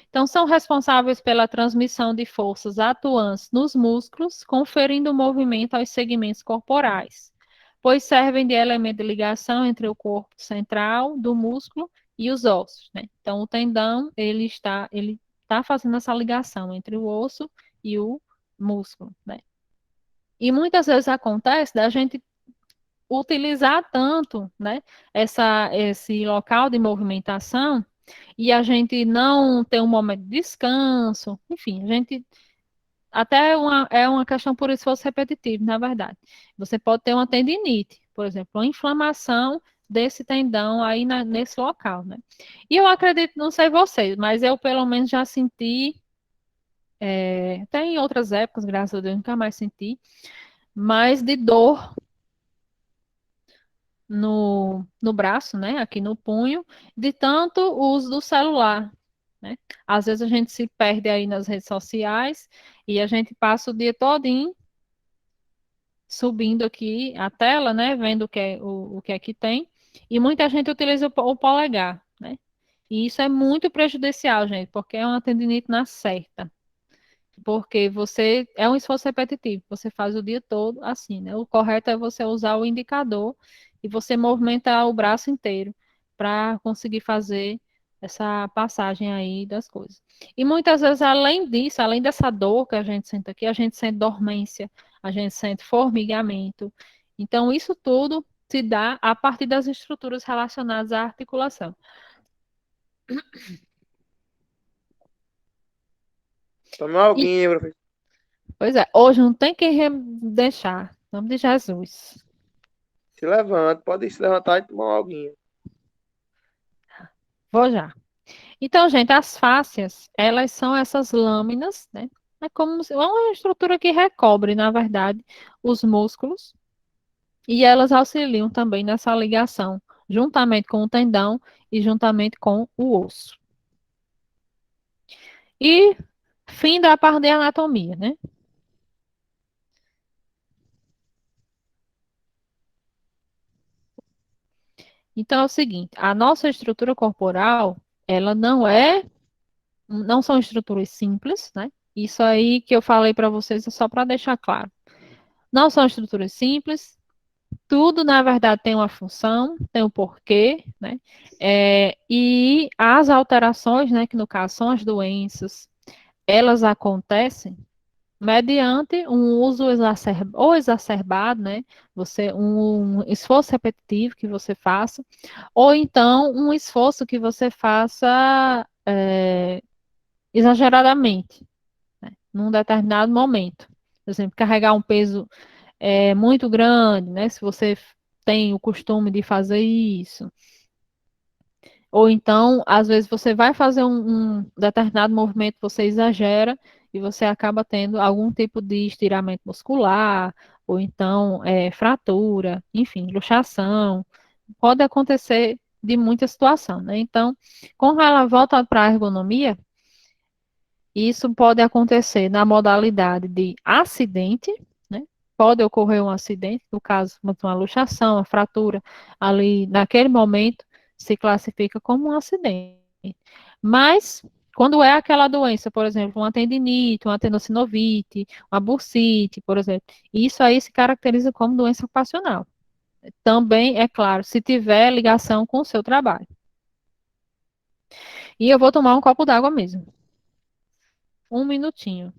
A: Então, são responsáveis pela transmissão de forças atuantes nos músculos, conferindo movimento aos segmentos corporais, pois servem de elemento de ligação entre o corpo central do músculo e os ossos, né? Então, o tendão, ele está fazendo essa ligação entre o osso e o músculo, né? E muitas vezes acontece da gente utilizar tanto, né, esse local de movimentação e a gente não ter um momento de descanso, enfim, a gente até é uma questão por esforço repetitivo, na verdade. Você pode ter uma tendinite, por exemplo, uma inflamação desse tendão aí nesse local, né? E eu acredito, não sei vocês, mas eu pelo menos já senti, até em outras épocas, graças a Deus, nunca mais senti, mas de dor no braço, né? Aqui no punho, de tanto uso do celular, né? Às vezes a gente se perde aí nas redes sociais e a gente passa o dia todinho subindo aqui a tela, né? Vendo o que é que tem. E muita gente utiliza o polegar, né? E isso é muito prejudicial, gente, porque é uma tendinite na certa. Porque você é um esforço repetitivo, você faz o dia todo assim, né? O correto é você usar o indicador e você movimentar o braço inteiro para conseguir fazer essa passagem aí das coisas. E muitas vezes, além disso, além dessa dor que a gente sente aqui, a gente sente dormência, a gente sente formigamento. Então, isso tudo se dá a partir das estruturas relacionadas à articulação.
B: Toma uma
A: E,
B: aguinha, professor.
A: pois é, hoje não tem quem deixar. Em nome de Jesus.
B: Se levanta, pode se levantar e tomar uma aguinha.
A: Vou já. Então, gente, as fáscias, elas são essas lâminas, né? É como se, é uma estrutura que recobre, na verdade, os músculos e elas auxiliam também nessa ligação, juntamente com o tendão e juntamente com o osso. E fim da parte de anatomia, né? Então é o seguinte, a nossa estrutura corporal, ela não são estruturas simples, né? Isso aí que eu falei para vocês é só para deixar claro. Não são estruturas simples, tudo, na verdade, tem uma função, tem um porquê, né? E as alterações, né, que no caso são as doenças, elas acontecem mediante um uso exacerbado, né? Um esforço repetitivo que você faça, ou então um esforço que você faça exageradamente, né? Num determinado momento. Por exemplo, carregar um peso muito grande, né? Se você tem o costume de fazer isso. Ou então, às vezes, você vai fazer um determinado movimento, você exagera e você acaba tendo algum tipo de estiramento muscular, ou então fratura, enfim, luxação. Pode acontecer de muita situação, né? Então, com ela volta para a ergonomia, isso pode acontecer na modalidade de acidente, né? Pode ocorrer um acidente, no caso, uma luxação, uma fratura, ali naquele momento se classifica como um acidente. Mas, quando é aquela doença, por exemplo, uma tendinite, uma tendinossinovite, uma bursite, por exemplo, isso aí se caracteriza como doença ocupacional. Também, é claro, se tiver ligação com o seu trabalho. E eu vou tomar um copo d'água mesmo. Um minutinho.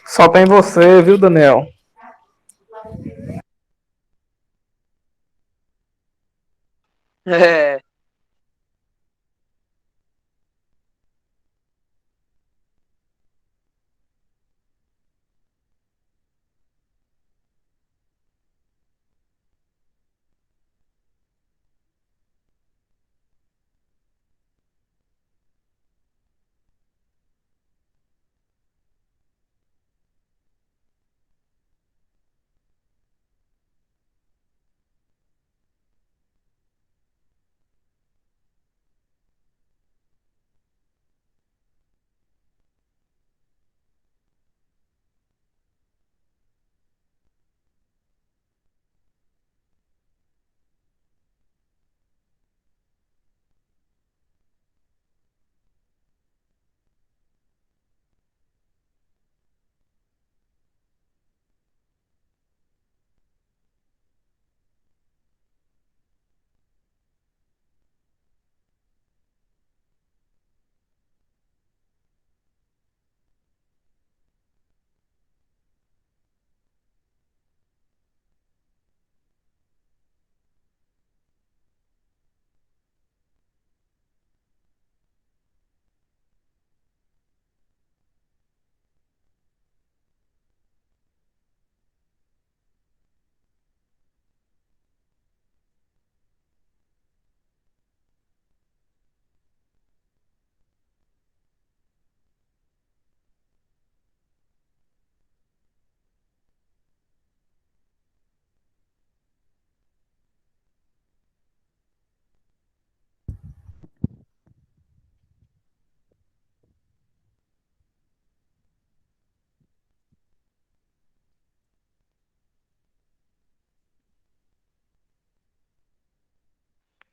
E: Só tem você, viu, Daniel?
B: É.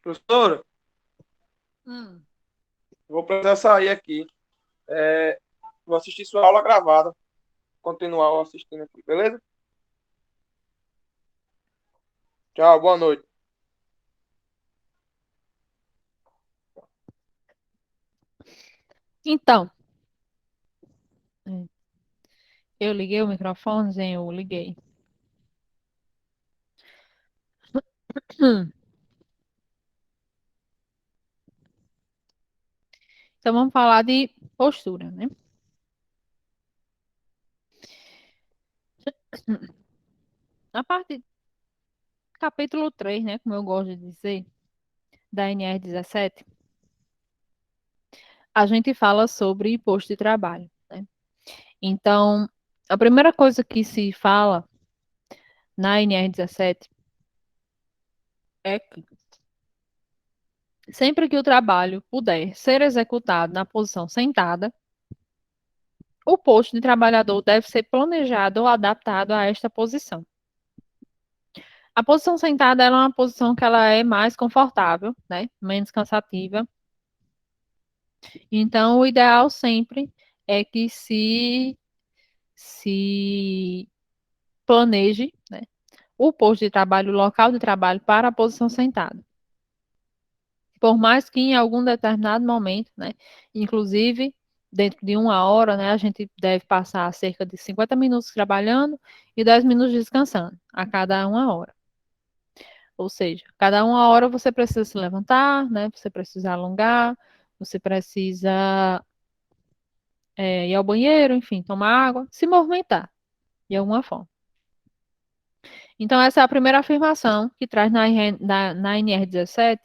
B: Professora,
A: Hum.
B: vou precisar sair aqui. Vou assistir sua aula gravada. Continuar assistindo aqui, beleza? Tchau, boa noite.
A: Então, eu liguei o microfone, Zen, eu liguei. Então, vamos falar de postura, né? A parte do capítulo 3, né, como eu gosto de dizer, da NR17, a gente fala sobre posto de trabalho, né? Então, a primeira coisa que se fala na NR17 é que sempre que o trabalho puder ser executado na posição sentada, o posto de trabalhador deve ser planejado ou adaptado a esta posição. A posição sentada ela é uma posição que ela é mais confortável, né? Menos cansativa. Então, o ideal sempre é que se planeje, né, o posto de trabalho, o local de trabalho para a posição sentada. Por mais que em algum determinado momento, né, inclusive dentro de uma hora, né, a gente deve passar cerca de 50 minutos trabalhando e 10 minutos descansando a cada uma hora. Ou seja, cada uma hora você precisa se levantar, né, você precisa alongar, você precisa ir ao banheiro, enfim, tomar água, se movimentar de alguma forma. Então, essa é a primeira afirmação que traz na NR17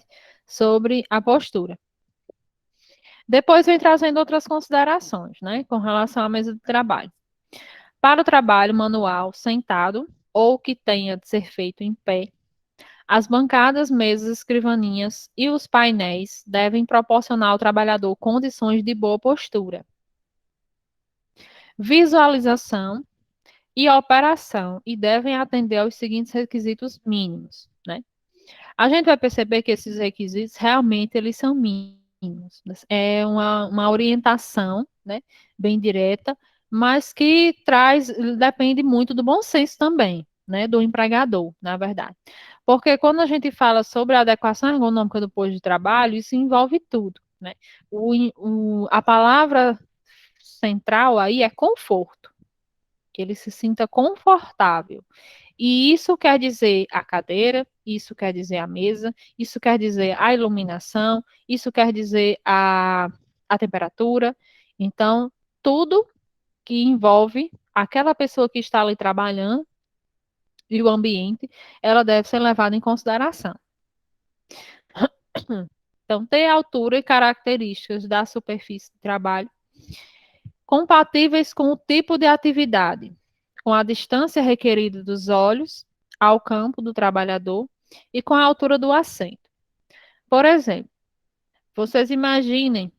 A: sobre a postura. Depois vem trazendo outras considerações, né, com relação à mesa de trabalho. Para o trabalho manual sentado ou que tenha de ser feito em pé, as bancadas, mesas, escrivaninhas e os painéis devem proporcionar ao trabalhador condições de boa postura. Visualização e operação e devem atender aos seguintes requisitos mínimos, né? A gente vai perceber que esses requisitos realmente eles são mínimos. É uma orientação, né, bem direta, mas que depende muito do bom senso também, né, do empregador, na verdade. Porque quando a gente fala sobre a adequação ergonômica do posto de trabalho, isso envolve tudo, né? A palavra central aí é conforto, que ele se sinta confortável. E isso quer dizer a cadeira, isso quer dizer a mesa, isso quer dizer a iluminação, isso quer dizer a temperatura. Então, tudo que envolve aquela pessoa que está ali trabalhando e o ambiente, ela deve ser levada em consideração. Então, ter altura e características da superfície de trabalho compatíveis com o tipo de atividade, com a distância requerida dos olhos ao campo do trabalhador e com a altura do assento. Por exemplo, vocês imaginem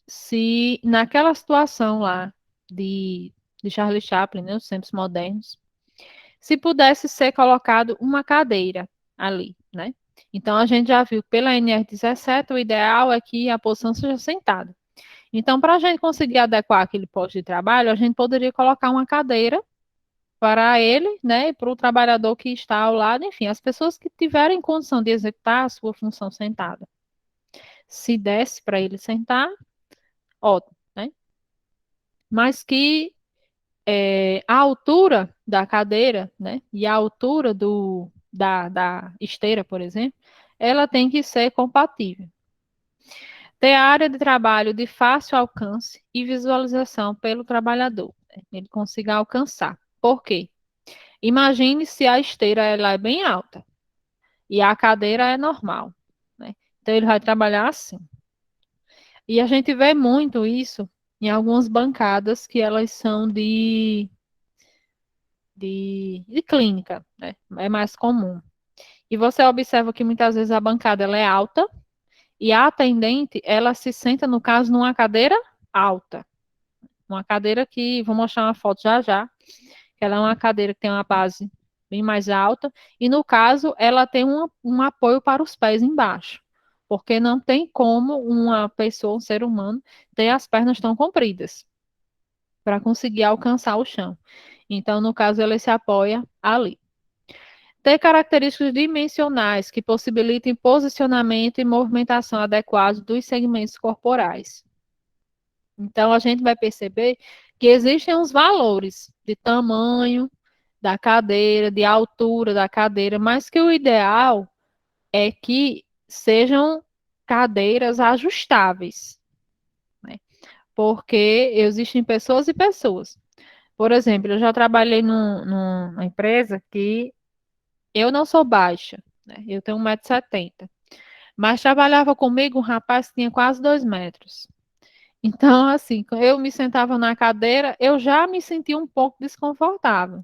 A: se naquela situação lá de Charlie Chaplin, né, os tempos modernos, se pudesse ser colocado uma cadeira ali, né? Então, a gente já viu pela NR17, o ideal é que a posição seja sentada. Então, para a gente conseguir adequar aquele posto de trabalho, a gente poderia colocar uma cadeira para ele, né, e para o trabalhador que está ao lado, enfim, as pessoas que tiverem condição de executar a sua função sentada. Se desse para ele sentar, ótimo, né? Mas que a altura da cadeira, né, e a altura da esteira, por exemplo, ela tem que ser compatível. Ter a área de trabalho de fácil alcance e visualização pelo trabalhador, né? Ele consiga alcançar. Por quê? Imagine se a esteira ela é bem alta e a cadeira é normal, né? Então ele vai trabalhar assim. E a gente vê muito isso em algumas bancadas que elas são de clínica, né? É mais comum. E você observa que muitas vezes a bancada ela é alta e a atendente ela se senta, no caso, numa cadeira alta. Uma cadeira que, vou mostrar uma foto já já, que ela é uma cadeira que tem uma base bem mais alta, e no caso, ela tem um apoio para os pés embaixo, porque não tem como uma pessoa, um ser humano, ter as pernas tão compridas para conseguir alcançar o chão. Então, no caso, ele se apoia ali. Ter características dimensionais que possibilitem posicionamento e movimentação adequados dos segmentos corporais. Então, a gente vai perceber que existem os valores de tamanho da cadeira, de altura da cadeira, mas que o ideal é que sejam cadeiras ajustáveis, né? Porque existem pessoas e pessoas. Por exemplo, eu já trabalhei numa empresa que eu não sou baixa, né? Eu tenho 1,70 m. Mas trabalhava comigo um rapaz que tinha quase 2 metros. Então, assim, quando eu me sentava na cadeira, eu já me sentia um pouco desconfortável.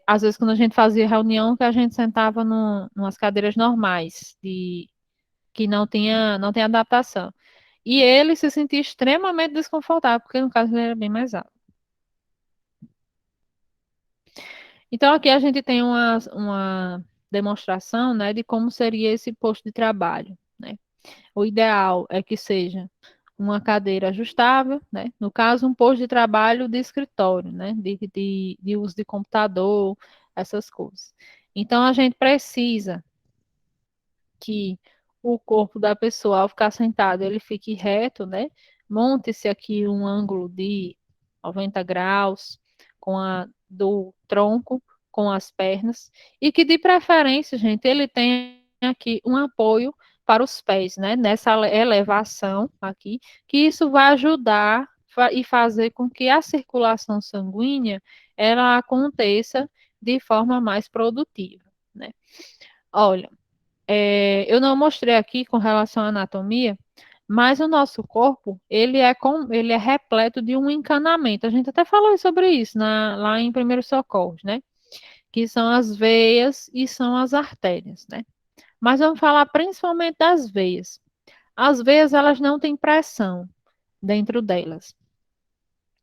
A: Às vezes, quando a gente fazia reunião, que a gente sentava numas cadeiras normais, que não tem adaptação. E ele se sentia extremamente desconfortável, porque no caso ele era bem mais alto. Então, aqui a gente tem uma demonstração, né, de como seria esse posto de trabalho, né? O ideal é que seja uma cadeira ajustável, né? No caso, um posto de trabalho de escritório, né? De uso de computador, essas coisas. Então, a gente precisa que o corpo da pessoa, ao ficar sentado, ele fique reto, né? Monte-se aqui um ângulo de 90 graus do tronco com as pernas e que, de preferência, gente, ele tenha aqui um apoio para os pés, né? Nessa elevação aqui, que isso vai ajudar e fazer com que a circulação sanguínea ela aconteça de forma mais produtiva, né? Olha, eu não mostrei aqui com relação à anatomia, mas o nosso corpo, ele é repleto de um encanamento. A gente até falou sobre isso lá em Primeiros Socorros, né? Que são as veias e são as artérias, né? Mas vamos falar principalmente das veias. As veias, elas não têm pressão dentro delas.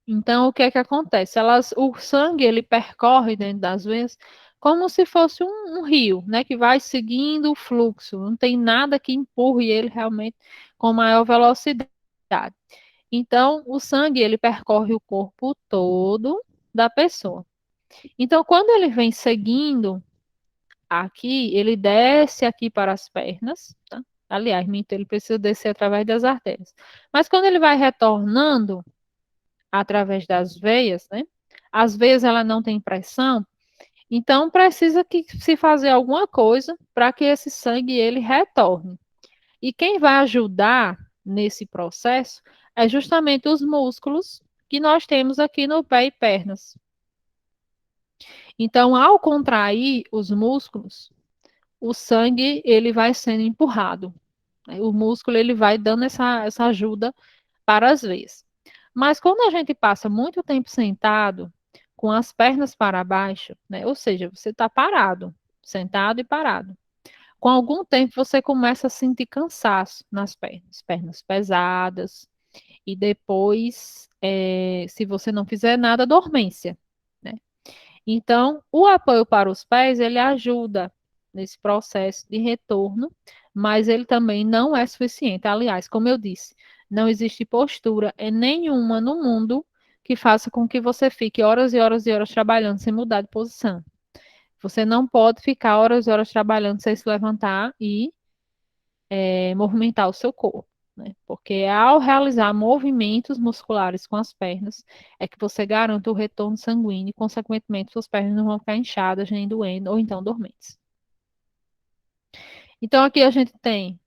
A: Então, o que é que acontece? O sangue, ele percorre dentro das veias como se fosse um rio, né, que vai seguindo o fluxo, não tem nada que empurre ele realmente com maior velocidade. Então, o sangue, ele percorre o corpo todo da pessoa. Então, quando ele vem seguindo aqui, ele desce aqui para as pernas, tá? Aliás, minto, ele precisa descer através das artérias. Mas quando ele vai retornando através das veias, né? As veias ela não tem pressão, então precisa que se fazer alguma coisa para que esse sangue ele retorne. E quem vai ajudar nesse processo é justamente os músculos que nós temos aqui no pé e pernas. Então, ao contrair os músculos, o sangue ele vai sendo empurrado. Né? O músculo ele vai dando essa ajuda para as veias. Mas quando a gente passa muito tempo sentado, com as pernas para baixo, né? Ou seja, você está parado, sentado e parado. Com algum tempo você começa a sentir cansaço nas pernas, pernas pesadas, e depois, se você não fizer nada, dormência, né? Então, o apoio para os pés, ele ajuda nesse processo de retorno, mas ele também não é suficiente. Aliás, como eu disse, não existe postura nenhuma no mundo que faça com que você fique horas e horas e horas trabalhando sem mudar de posição. Você não pode ficar horas e horas trabalhando sem se levantar e movimentar o seu corpo, né? Porque ao realizar movimentos musculares com as pernas, é que você garante o retorno sanguíneo e, consequentemente, suas pernas não vão ficar inchadas, nem doendo, ou então dormentes. Então, aqui a gente tem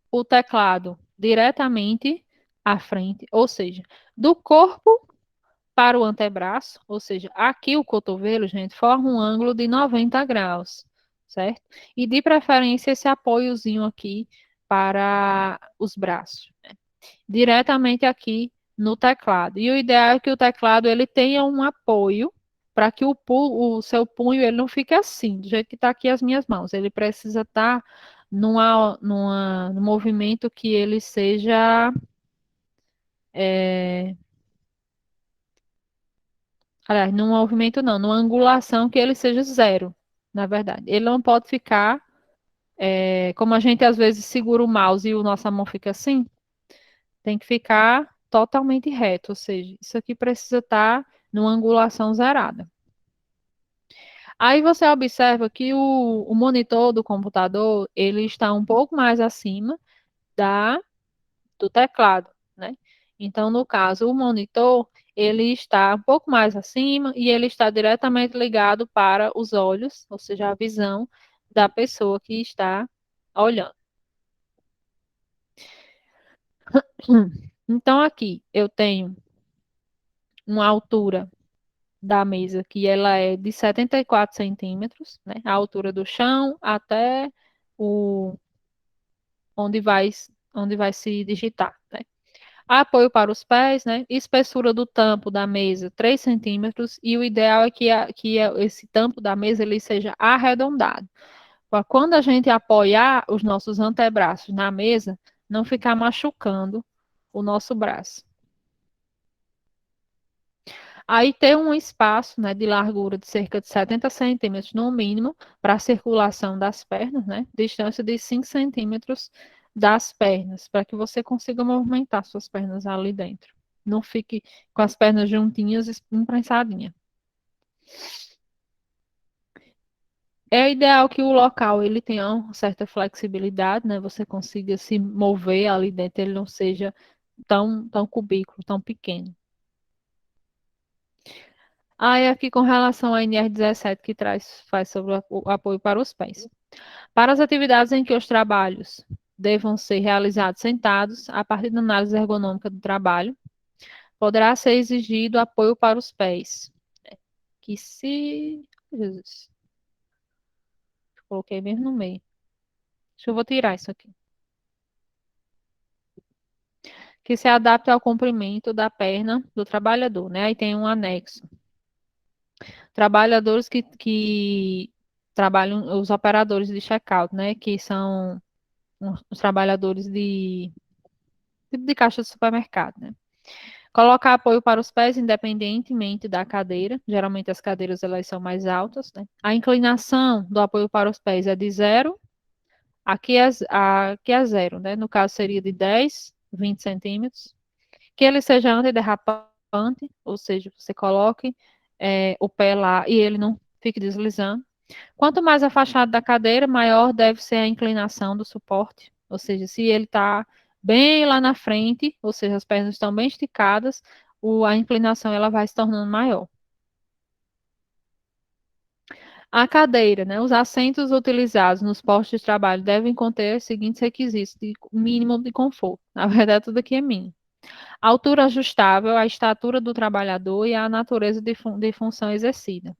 A: o teclado diretamente à frente, ou seja, do corpo para o antebraço, ou seja, aqui o cotovelo, gente, forma um ângulo de 90 graus, certo? E de preferência esse apoiozinho aqui para os braços, né? Diretamente aqui no teclado. E o ideal é que o teclado ele tenha um apoio para que o seu punho ele não fique assim, do jeito que está aqui as minhas mãos. Ele precisa estar num movimento que ele seja Aliás, no movimento não, numa angulação que ele seja zero, na verdade. Ele não pode ficar, como a gente às vezes segura o mouse e a nossa mão fica assim, tem que ficar totalmente reto, ou seja, isso aqui precisa estar numa angulação zerada. Aí você observa que o monitor do computador, ele está um pouco mais acima do teclado, né? Então, no caso, o monitor, ele está um pouco mais acima e ele está diretamente ligado para os olhos, ou seja, a visão da pessoa que está olhando. Então, aqui eu tenho uma altura da mesa que ela é de 74 centímetros, né? A altura do chão até o onde vai se digitar, né? Apoio para os pés, né? Espessura do tampo da mesa, 3 centímetros, e o ideal é que esse tampo da mesa ele seja arredondado. Para quando a gente apoiar os nossos antebraços na mesa, não ficar machucando o nosso braço. Aí tem um espaço, né, de largura de cerca de 70 centímetros no mínimo para a circulação das pernas, né? Distância de 5 centímetros das pernas, para que você consiga movimentar suas pernas ali dentro. Não fique com as pernas juntinhas, imprensadinha. É ideal que o local ele tenha uma certa flexibilidade, né? Você consiga se mover ali dentro, ele não seja tão cubículo, tão pequeno. Aí aqui com relação à NR17 que faz sobre o apoio para os pés. Para as atividades em que os trabalhos devam ser realizados sentados, a partir da análise ergonômica do trabalho, poderá ser exigido apoio para os pés. Que se... Jesus. Coloquei mesmo no meio. Acho que eu vou tirar isso aqui. Que se adapte ao comprimento da perna do trabalhador, né? Aí tem um anexo. Trabalhadores que trabalham, os operadores de check-out, né? Que são os trabalhadores tipo de caixa de supermercado, né? Colocar apoio para os pés independentemente da cadeira. Geralmente as cadeiras elas são mais altas, né? A inclinação do apoio para os pés é de 0, aqui é 0, né? No caso seria de 10, 20 centímetros. Que ele seja antiderrapante, ou seja, você coloque o pé lá e ele não fique deslizando. Quanto mais afastado da cadeira, maior deve ser a inclinação do suporte. Ou seja, se ele está bem lá na frente, ou seja, as pernas estão bem esticadas, a inclinação ela vai se tornando maior. A cadeira, né? Os assentos utilizados nos postos de trabalho devem conter os seguintes requisitos de mínimo de conforto. Na verdade, tudo aqui é mínimo. Altura ajustável, a estatura do trabalhador e a natureza de função exercida.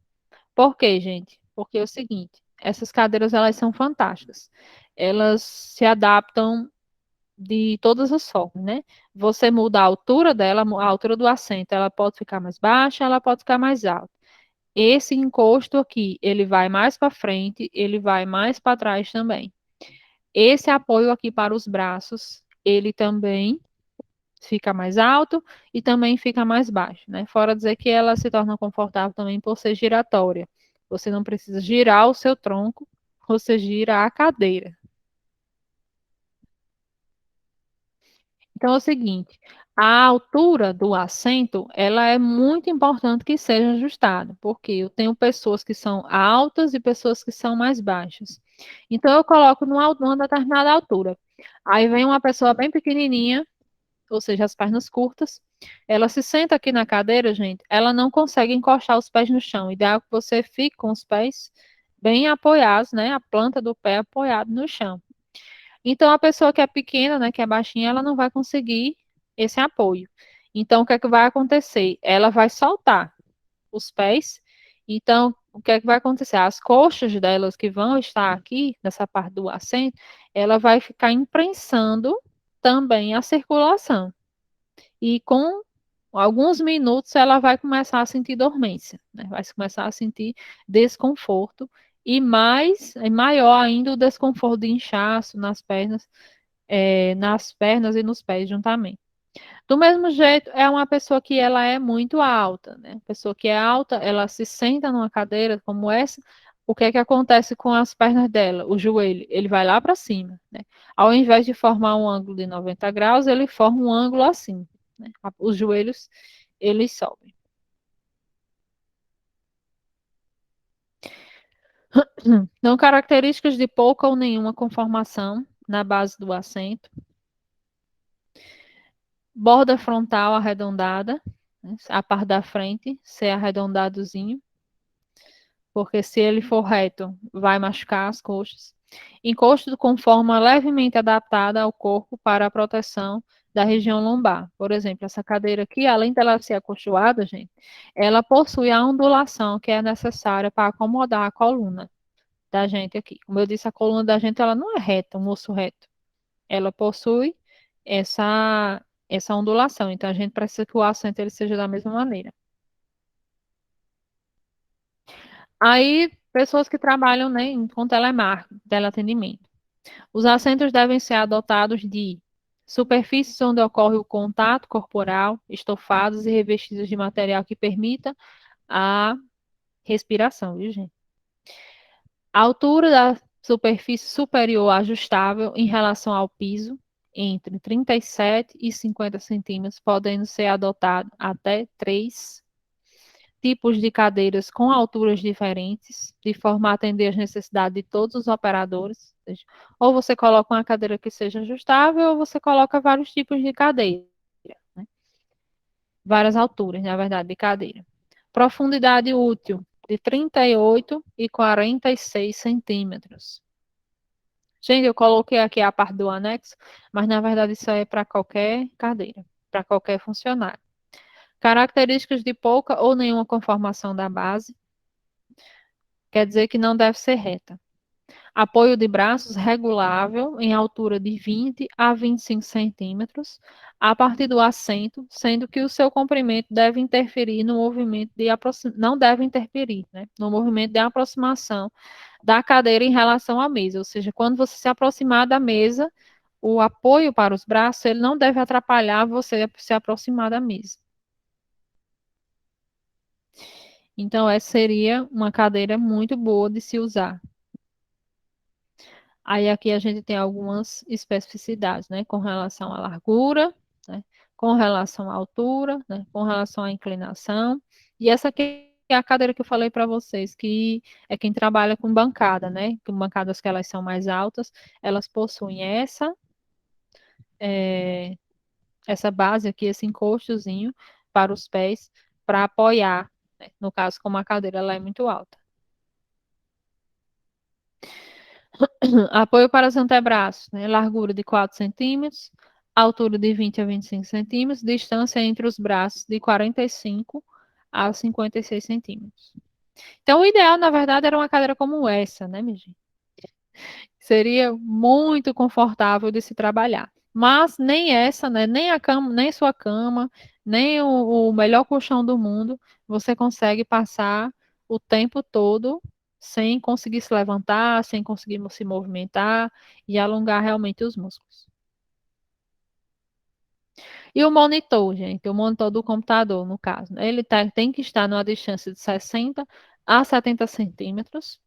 A: Por quê, gente? Porque é o seguinte, essas cadeiras elas são fantásticas. Elas se adaptam de todas as formas, né? Você muda a altura dela, a altura do assento, ela pode ficar mais baixa, ela pode ficar mais alta. Esse encosto aqui, ele vai mais para frente, ele vai mais para trás também. Esse apoio aqui para os braços, ele também fica mais alto e também fica mais baixo, né? Fora dizer que ela se torna confortável também por ser giratória. Você não precisa girar o seu tronco, você gira a cadeira. Então é o seguinte, a altura do assento, ela é muito importante que seja ajustada, porque eu tenho pessoas que são altas e pessoas que são mais baixas. Então eu coloco numa determinada altura. Aí vem uma pessoa bem pequenininha, ou seja, as pernas curtas. Ela se senta aqui na cadeira, gente, ela não consegue encostar os pés no chão. O ideal é que você fique com os pés bem apoiados, né? A planta do pé apoiada no chão. Então, a pessoa que é pequena, né, que é baixinha, ela não vai conseguir esse apoio. Então, o que é que vai acontecer? Ela vai soltar os pés. Então, o que é que vai acontecer? As coxas delas que vão estar aqui, nessa parte do assento, ela vai ficar imprensando também a circulação. E com alguns minutos ela vai começar a sentir dormência, né? Vai começar a sentir desconforto e maior ainda o desconforto de inchaço nas pernas e nos pés juntamente. Do mesmo jeito, é uma pessoa que ela é muito alta, né? Pessoa que é alta, ela se senta numa cadeira como essa, o que é que acontece com as pernas dela? O joelho, ele vai lá para cima, né? Ao invés de formar um ângulo de 90 graus, ele forma um ângulo assim, né? Os joelhos, eles sobem. Então, características de pouca ou nenhuma conformação na base do assento. Borda frontal arredondada, né? A parte da frente ser arredondadozinho, porque se ele for reto, vai machucar as coxas. Encosto com forma levemente adaptada ao corpo para a proteção da região lombar. Por exemplo, essa cadeira aqui, além dela ser acolchoada, gente, ela possui a ondulação que é necessária para acomodar a coluna da gente aqui. Como eu disse, a coluna da gente ela não é reta, um osso reto. Ela possui essa ondulação. Então, a gente precisa que o assento ele seja da mesma maneira. Aí, pessoas que trabalham, né, com telemarketing, teleatendimento. Os assentos devem ser adotados de superfícies onde ocorre o contato corporal, estofados e revestidos de material que permita a respiração, viu, gente? A altura da superfície superior ajustável em relação ao piso, entre 37 e 50 centímetros, podendo ser adotado até 3 tipos de cadeiras com alturas diferentes, de forma a atender as necessidades de todos os operadores. Ou você coloca uma cadeira que seja ajustável, ou você coloca vários tipos de cadeira, né? Várias alturas, na verdade, de cadeira. Profundidade útil de 38 e 46 centímetros. Gente, eu coloquei aqui a parte do anexo, mas na verdade isso é para qualquer cadeira, para qualquer funcionário. Características de pouca ou nenhuma conformação da base, quer dizer que não deve ser reta. Apoio de braços regulável em altura de 20 a 25 centímetros a partir do assento, sendo que o seu comprimento deve interferir no movimento de não deve interferir, né, no movimento de aproximação da cadeira em relação à mesa, ou seja, quando você se aproximar da mesa, o apoio para os braços, ele não deve atrapalhar você se aproximar da mesa. Então, essa seria uma cadeira muito boa de se usar. Aí aqui a gente tem algumas especificidades, né, com relação à largura, né, com relação à altura, né, com relação à inclinação. E essa aqui é a cadeira que eu falei para vocês, que é quem trabalha com bancada, né, com bancadas que elas são mais altas, elas possuem essa base aqui, esse encostozinho para os pés, para apoiar, né, no caso, como a cadeira ela é muito alta. Apoio para os antebraços, né? Largura de 4 centímetros, altura de 20 a 25 centímetros, distância entre os braços de 45 a 56 centímetros. Então, o ideal, na verdade, era uma cadeira como essa, né, minha gente? Seria muito confortável de se trabalhar. Mas nem essa, né, nem a cama, nem sua cama, nem o melhor colchão do mundo, você consegue passar o tempo todo sem conseguir se levantar, sem conseguir se movimentar e alongar realmente os músculos. E o monitor, gente, o monitor do computador, no caso, né, ele tem que estar numa distância de 60 a 70 centímetros,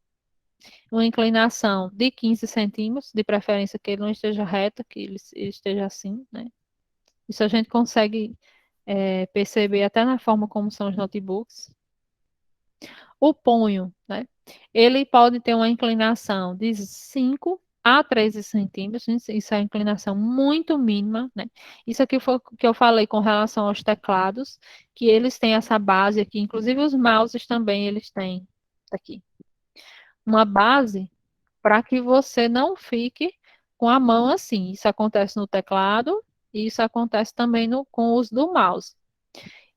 A: uma inclinação de 15 centímetros, de preferência que ele não esteja reto, que ele esteja assim, né? Isso a gente consegue perceber até na forma como são os notebooks. O punho, né? Ele pode ter uma inclinação de 5 a 13 centímetros, isso é uma inclinação muito mínima, né? Isso aqui foi o que eu falei com relação aos teclados, que eles têm essa base aqui, inclusive os mouses também eles têm aqui. Uma base para que você não fique com a mão assim. Isso acontece no teclado e isso acontece também com o uso do mouse.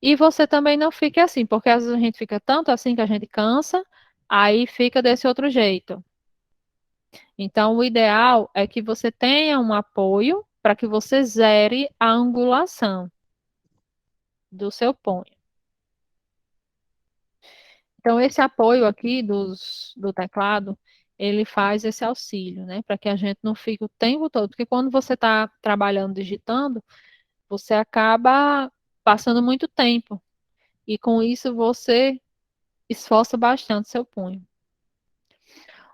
A: E você também não fique assim, porque às vezes a gente fica tanto assim que a gente cansa, aí fica desse outro jeito. Então, o ideal é que você tenha um apoio para que você zere a angulação do seu punho. Então, esse apoio aqui do teclado, ele faz esse auxílio, né? Para que a gente não fique o tempo todo. Porque quando você está trabalhando, digitando, você acaba passando muito tempo. E com isso você esforça bastante seu punho.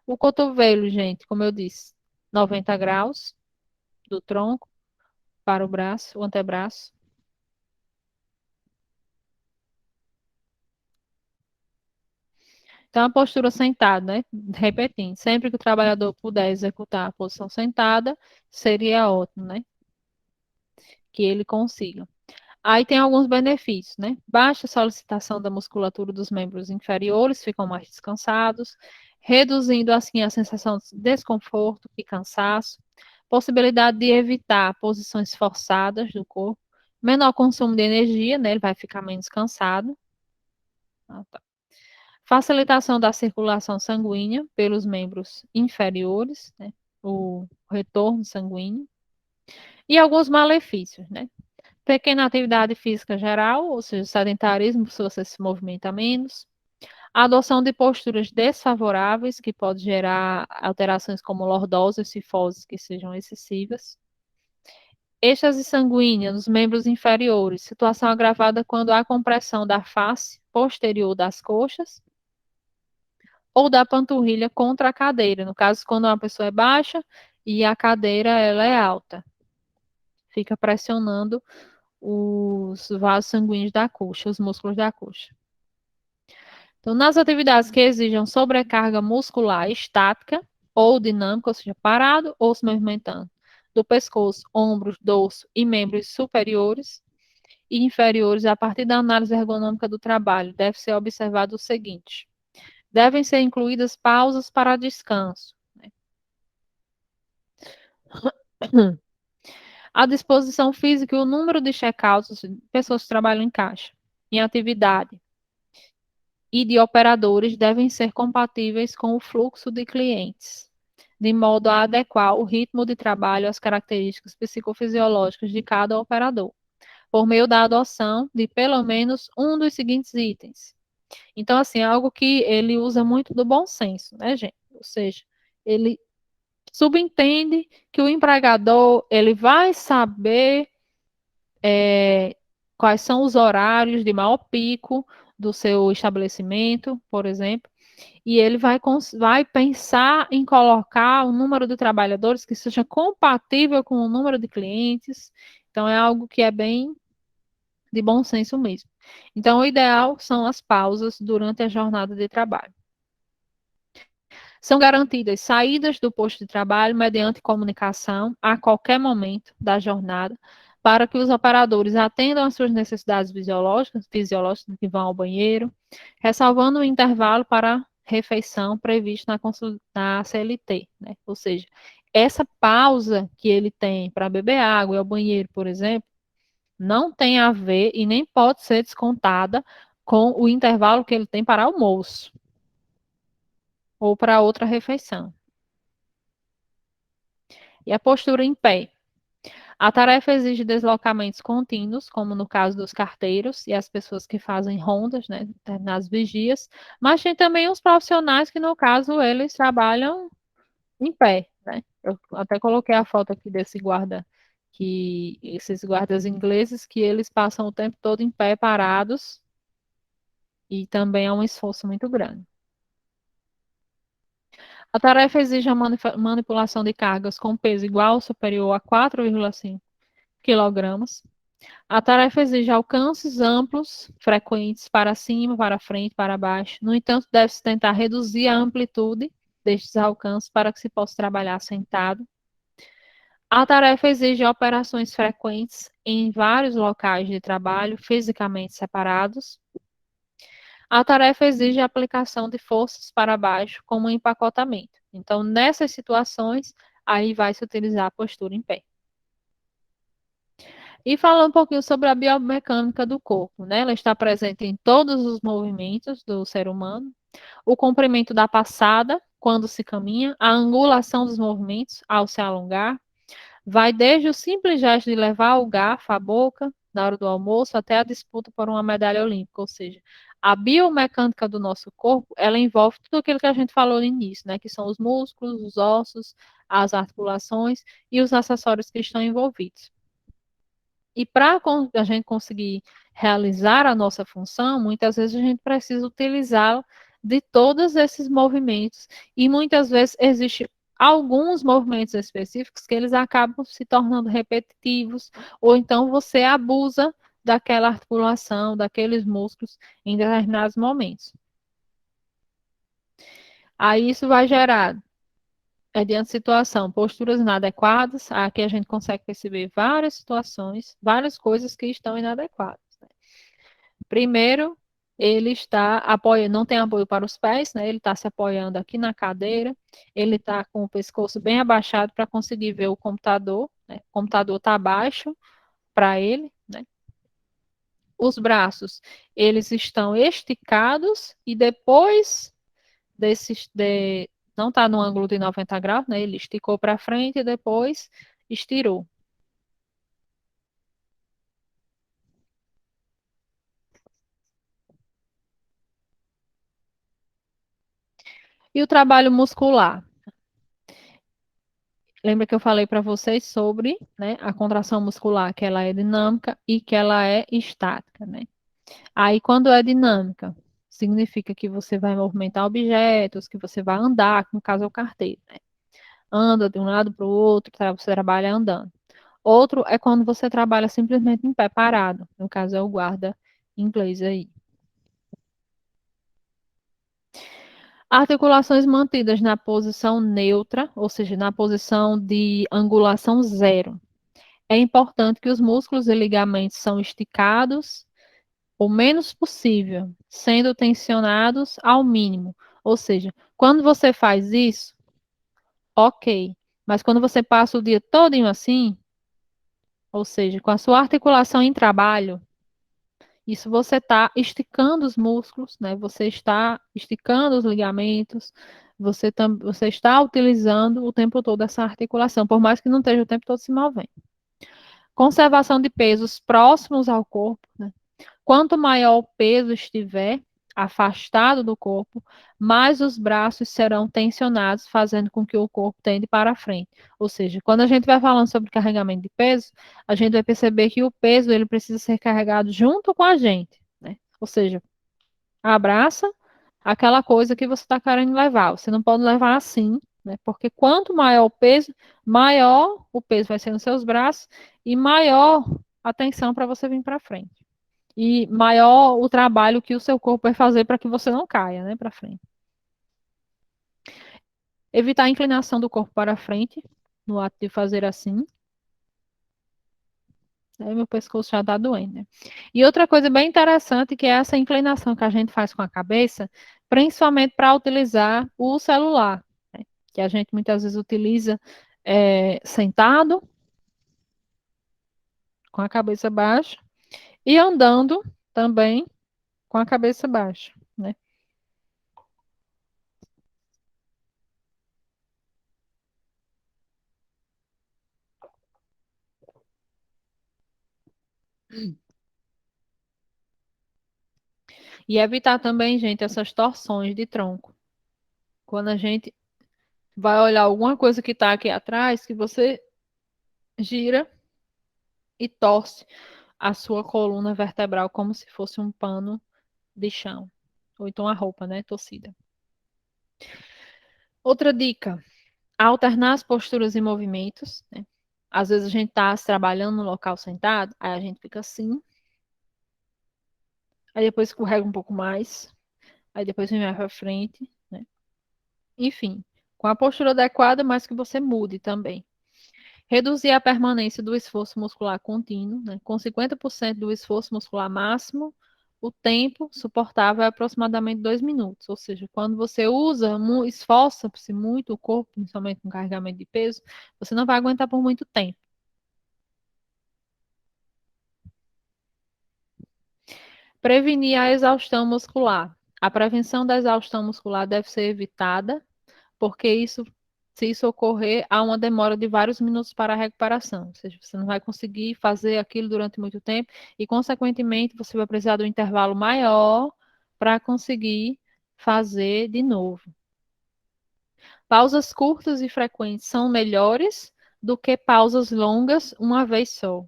A: O cotovelo, gente, como eu disse, 90 graus do tronco para o braço, o antebraço. Então, a postura sentada, né? Repetindo, sempre que o trabalhador puder executar a posição sentada, seria ótimo, né? Que ele consiga. Aí tem alguns benefícios, né? Baixa solicitação da musculatura dos membros inferiores, ficam mais descansados, reduzindo assim a sensação de desconforto e cansaço, possibilidade de evitar posições forçadas do corpo, menor consumo de energia, né? Ele vai ficar menos cansado. Ah, tá. Facilitação da circulação sanguínea pelos membros inferiores, né? O retorno sanguíneo. E alguns malefícios, né? Pequena atividade física geral, ou seja, sedentarismo, se você se movimenta menos. Adoção de posturas desfavoráveis, que pode gerar alterações como lordose e cifose, que sejam excessivas. Êxtase sanguínea nos membros inferiores, situação agravada quando há compressão da face posterior das coxas ou da panturrilha contra a cadeira. No caso, quando uma pessoa é baixa e a cadeira ela é alta. Fica pressionando os vasos sanguíneos da coxa, os músculos da coxa. Então, nas atividades que exijam sobrecarga muscular estática ou dinâmica, ou seja, parado ou se movimentando, do pescoço, ombros, dorso e membros superiores e inferiores, a partir da análise ergonômica do trabalho, deve ser observado o seguinte: devem ser incluídas pausas para descanso. A disposição física e o número de check-outs de pessoas que trabalham em caixa, em atividade, e de operadores devem ser compatíveis com o fluxo de clientes, de modo a adequar o ritmo de trabalho às características psicofisiológicas de cada operador, por meio da adoção de pelo menos um dos seguintes itens. Então, assim, é algo que ele usa muito do bom senso, né, gente? Ou seja, ele subentende que o empregador, ele vai saber quais são os horários de maior pico do seu estabelecimento, por exemplo, e ele vai pensar em colocar o número de trabalhadores que seja compatível com o número de clientes. Então, é algo que é bem de bom senso mesmo. Então, o ideal são as pausas durante a jornada de trabalho. São garantidas saídas do posto de trabalho mediante comunicação a qualquer momento da jornada, para que os operadores atendam às suas necessidades fisiológicas que vão ao banheiro, ressalvando o intervalo para refeição previsto na CLT, né? Ou seja, essa pausa que ele tem para beber água e ao banheiro, por exemplo, não tem a ver e nem pode ser descontada com o intervalo que ele tem para almoço ou para outra refeição. E a postura em pé. A tarefa exige deslocamentos contínuos, como no caso dos carteiros e as pessoas que fazem rondas, né, nas vigias, mas tem também os profissionais que, no caso, eles trabalham em pé, né? Eu até coloquei a foto aqui desse guarda, que esses guardas ingleses, que eles passam o tempo todo em pé, parados, e também é um esforço muito grande. A tarefa exige a manipulação de cargas com peso igual ou superior a 4,5 quilogramas. A tarefa exige alcances amplos, frequentes, para cima, para frente, para baixo. No entanto, deve-se tentar reduzir a amplitude destes alcances para que se possa trabalhar sentado. A tarefa exige operações frequentes em vários locais de trabalho, fisicamente separados. A tarefa exige a aplicação de forças para baixo, como empacotamento. Então, nessas situações, aí vai se utilizar a postura em pé. E falando um pouquinho sobre a biomecânica do corpo, né? Ela está presente em todos os movimentos do ser humano. O comprimento da passada, quando se caminha, a angulação dos movimentos ao se alongar, vai desde o simples gesto de levar o garfo à boca na hora do almoço até a disputa por uma medalha olímpica, ou seja, a biomecânica do nosso corpo, ela envolve tudo aquilo que a gente falou no início, né, que são os músculos, os ossos, as articulações e os acessórios que estão envolvidos. E para a gente conseguir realizar a nossa função, muitas vezes a gente precisa utilizar de todos esses movimentos. E muitas vezes existem alguns movimentos específicos que eles acabam se tornando repetitivos, ou então você abusa daquela articulação, daqueles músculos em determinados momentos. Aí isso vai gerar, diante de situação, posturas inadequadas. Aqui a gente consegue perceber várias situações, várias coisas que estão inadequadas. Né? Primeiro, ele está apoiando, não tem apoio para os pés, né? Ele está se apoiando aqui na cadeira, ele está com o pescoço bem abaixado para conseguir ver o computador, né? O computador está abaixo para ele, né? Os braços, eles estão esticados e depois não está no ângulo de 90 graus, né? Ele esticou para frente e depois estirou. E o trabalho muscular? Lembra que eu falei para vocês sobre, né, a contração muscular, que ela é dinâmica e que ela é estática, né? Aí, quando é dinâmica, significa que você vai movimentar objetos, que você vai andar, que no caso é o carteiro, né? Anda de um lado para o outro, você trabalha andando. Outro é quando você trabalha simplesmente em pé parado, no caso é o guarda inglês aí. Articulações mantidas na posição neutra, ou seja, na posição de angulação zero. É importante que os músculos e ligamentos são esticados o menos possível, sendo tensionados ao mínimo. Ou seja, quando você faz isso, ok. Mas quando você passa o dia todinho assim, ou seja, com a sua articulação em trabalho, isso você está esticando os músculos, né? Você está esticando os ligamentos, você está utilizando o tempo todo essa articulação, por mais que não esteja o tempo todo se movendo. Conservação de pesos próximos ao corpo, né? Quanto maior o peso estiver afastado do corpo, mais os braços serão tensionados, fazendo com que o corpo tende para frente. Ou seja, quando a gente vai falando sobre carregamento de peso, a gente vai perceber que o peso ele precisa ser carregado junto com a gente, né? Ou seja, abraça aquela coisa que você está querendo levar. Você não pode levar assim, né? Porque quanto maior o peso, maior o peso vai ser nos seus braços e maior a tensão para você vir para frente. E maior o trabalho que o seu corpo vai fazer para que você não caia, né, para frente. Evitar a inclinação do corpo para frente, no ato de fazer assim. Aí meu pescoço já está doendo, né? E outra coisa bem interessante que é essa inclinação que a gente faz com a cabeça, principalmente para utilizar o celular, né? Que a gente muitas vezes utiliza sentado, com a cabeça baixa, e andando também com a cabeça baixa, né? E evitar também, gente, essas torções de tronco. Quando a gente vai olhar alguma coisa que está aqui atrás, que você gira e torce a sua coluna vertebral como se fosse um pano de chão. Ou então a roupa, né, torcida. Outra dica, alternar as posturas e movimentos, né? Às vezes a gente está trabalhando no local sentado, aí a gente fica assim, aí depois escorrega um pouco mais, aí depois vem mais para frente, né? Enfim, com a postura adequada, mas que você mude também. Reduzir a permanência do esforço muscular contínuo, né? Com 50% do esforço muscular máximo, o tempo suportável é aproximadamente 2 minutos. Ou seja, quando você esforça-se muito o corpo, principalmente com carregamento de peso, você não vai aguentar por muito tempo. Prevenir a exaustão muscular. A prevenção da exaustão muscular deve ser evitada, porque se isso ocorrer, há uma demora de vários minutos para a recuperação. Ou seja, você não vai conseguir fazer aquilo durante muito tempo e, consequentemente, você vai precisar de um intervalo maior para conseguir fazer de novo. Pausas curtas e frequentes são melhores do que pausas longas uma vez só.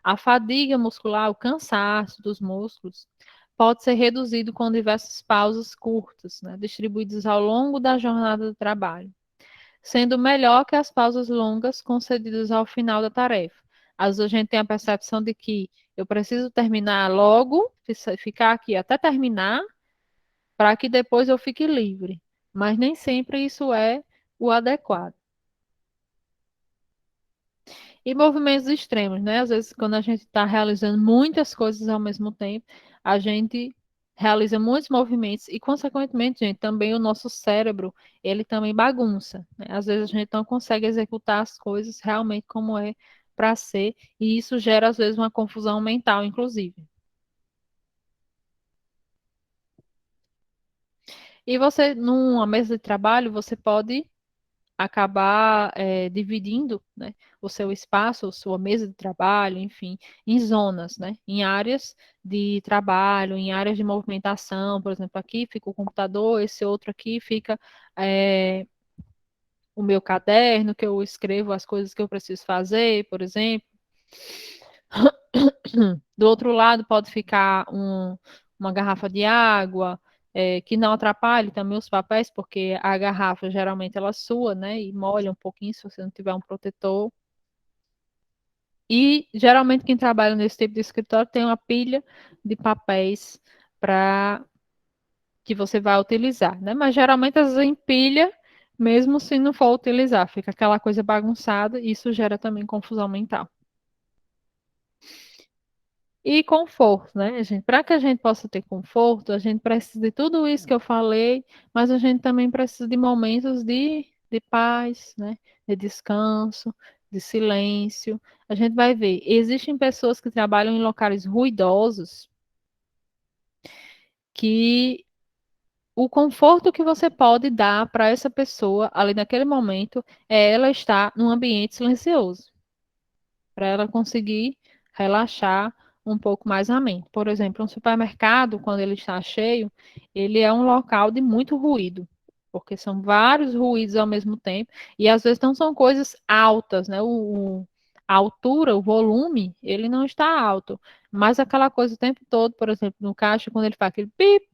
A: A fadiga muscular, o cansaço dos músculos, pode ser reduzido com diversas pausas curtas, né, distribuídas ao longo da jornada do trabalho, sendo melhor que as pausas longas concedidas ao final da tarefa. Às vezes a gente tem a percepção de que eu preciso terminar logo, ficar aqui até terminar, para que depois eu fique livre. Mas nem sempre isso é o adequado. E movimentos extremos, né? Às vezes, quando a gente está realizando muitas coisas ao mesmo tempo, a gente realiza muitos movimentos e, consequentemente, gente, também o nosso cérebro, ele também bagunça, né? Às vezes a gente não consegue executar as coisas realmente como é para ser, e isso gera, às vezes, uma confusão mental, inclusive. E você, numa mesa de trabalho, você pode acabar dividindo, né, o seu espaço, a sua mesa de trabalho, enfim, em zonas, né, em áreas de trabalho, em áreas de movimentação, por exemplo, aqui fica o computador, esse outro aqui fica o meu caderno, que eu escrevo as coisas que eu preciso fazer, por exemplo. Do outro lado pode ficar uma garrafa de água, que não atrapalhe também os papéis, porque a garrafa geralmente ela sua, né? E molha um pouquinho se você não tiver um protetor. E geralmente quem trabalha nesse tipo de escritório tem uma pilha de papéis para que você vai utilizar, né? Mas geralmente às vezes empilha, mesmo se não for utilizar, fica aquela coisa bagunçada e isso gera também confusão mental. E conforto, né, gente? Para que a gente possa ter conforto, a gente precisa de tudo isso que eu falei, mas a gente também precisa de momentos de paz, né? De descanso, de silêncio. A gente vai ver, existem pessoas que trabalham em locais ruidosos que o conforto que você pode dar para essa pessoa ali naquele momento é ela estar num ambiente silencioso, para ela conseguir relaxar um pouco mais a mente. Por exemplo, um supermercado, quando ele está cheio, ele é um local de muito ruído, porque são vários ruídos ao mesmo tempo, e às vezes não são coisas altas, né? A altura, o volume, ele não está alto, mas aquela coisa o tempo todo, por exemplo, no caixa, quando ele faz aquele pip,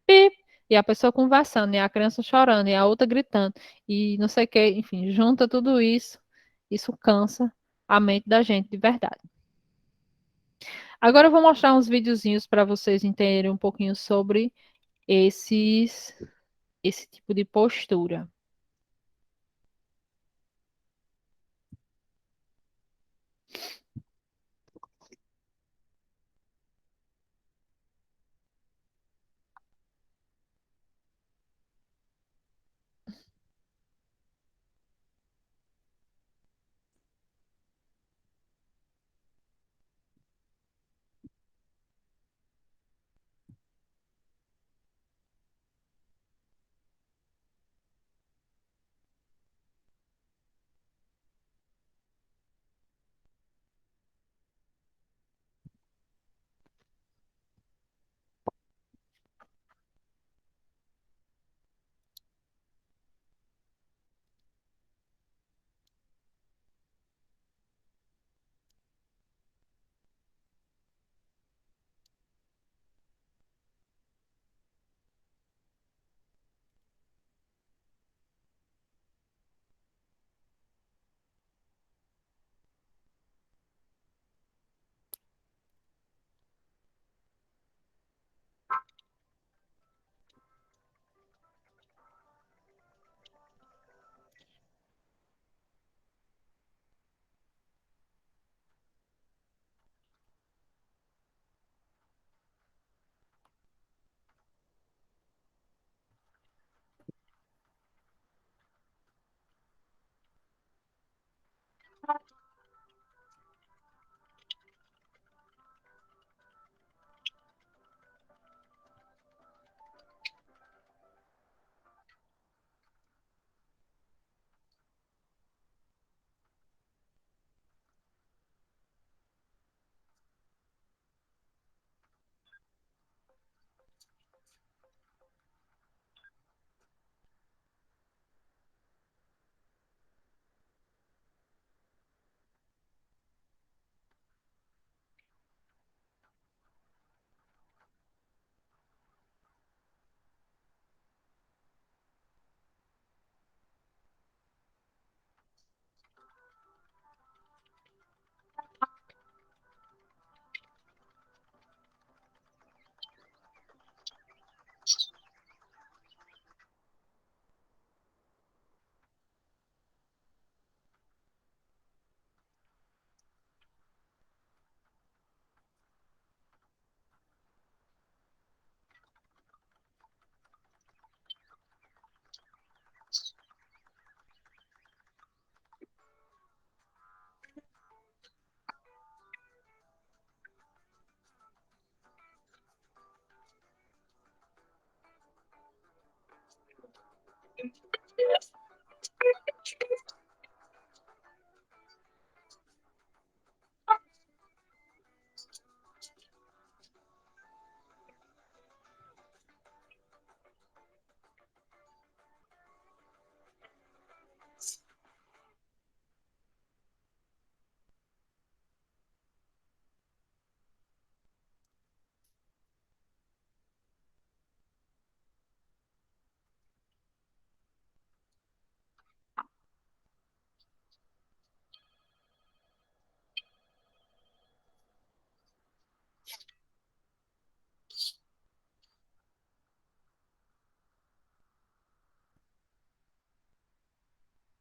A: pip, e a pessoa conversando, e a criança chorando, e a outra gritando, e não sei o que, enfim, junta tudo isso, isso cansa a mente da gente de verdade. Agora eu vou mostrar uns videozinhos para vocês entenderem um pouquinho sobre esse tipo de postura.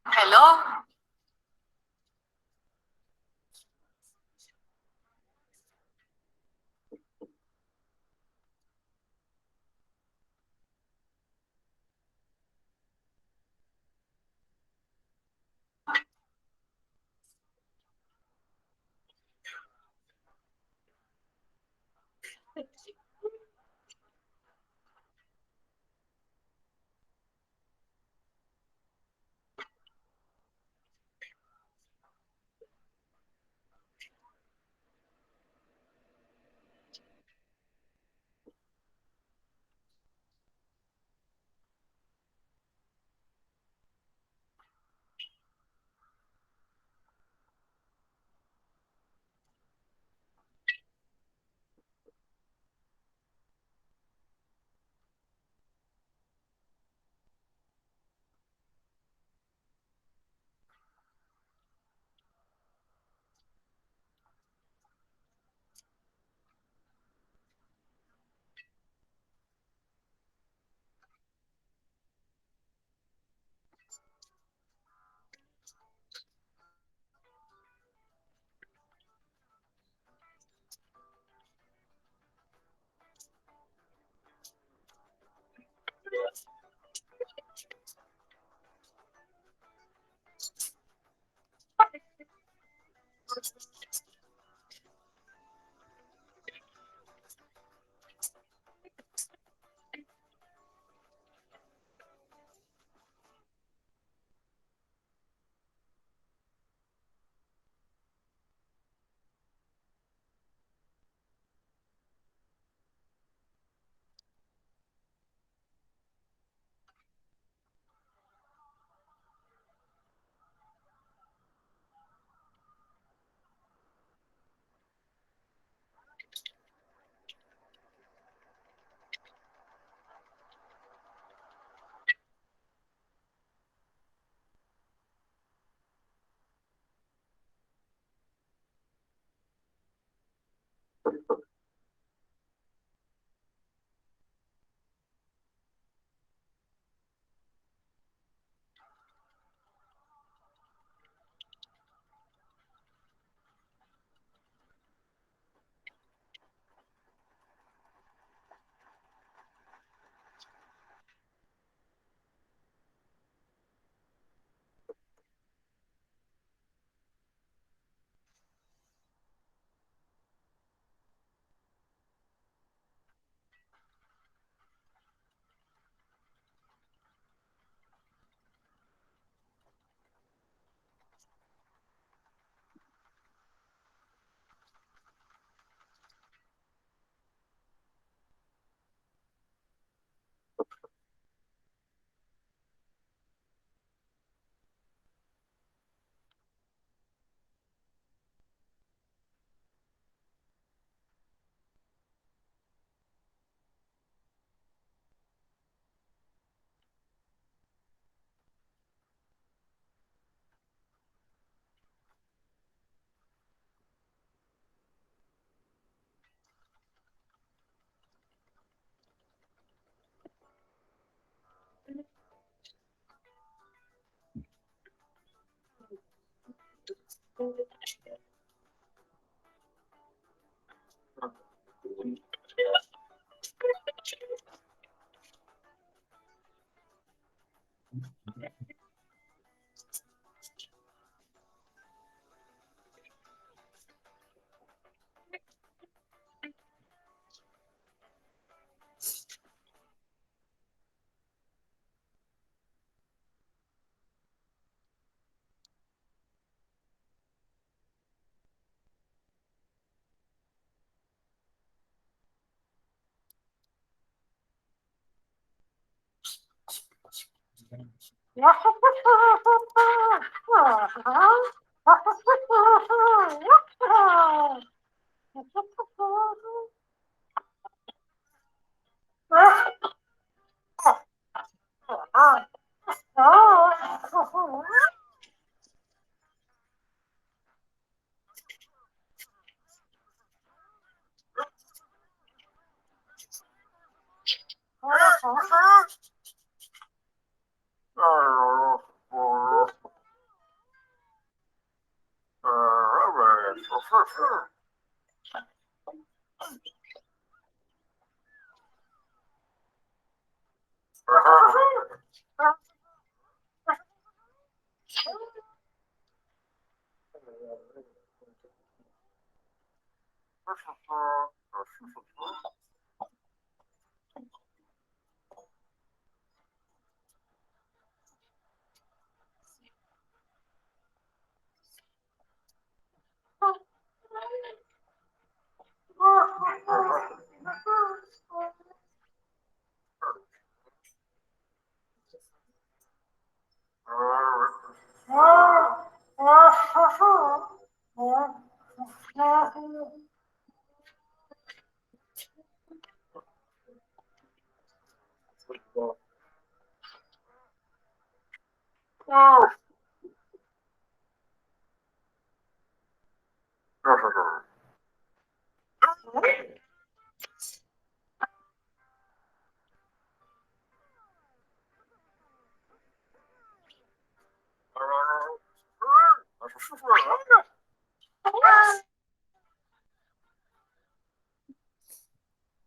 D: Hello?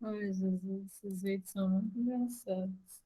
A: Ai, Jesus, esses vídeos são muito engraçados.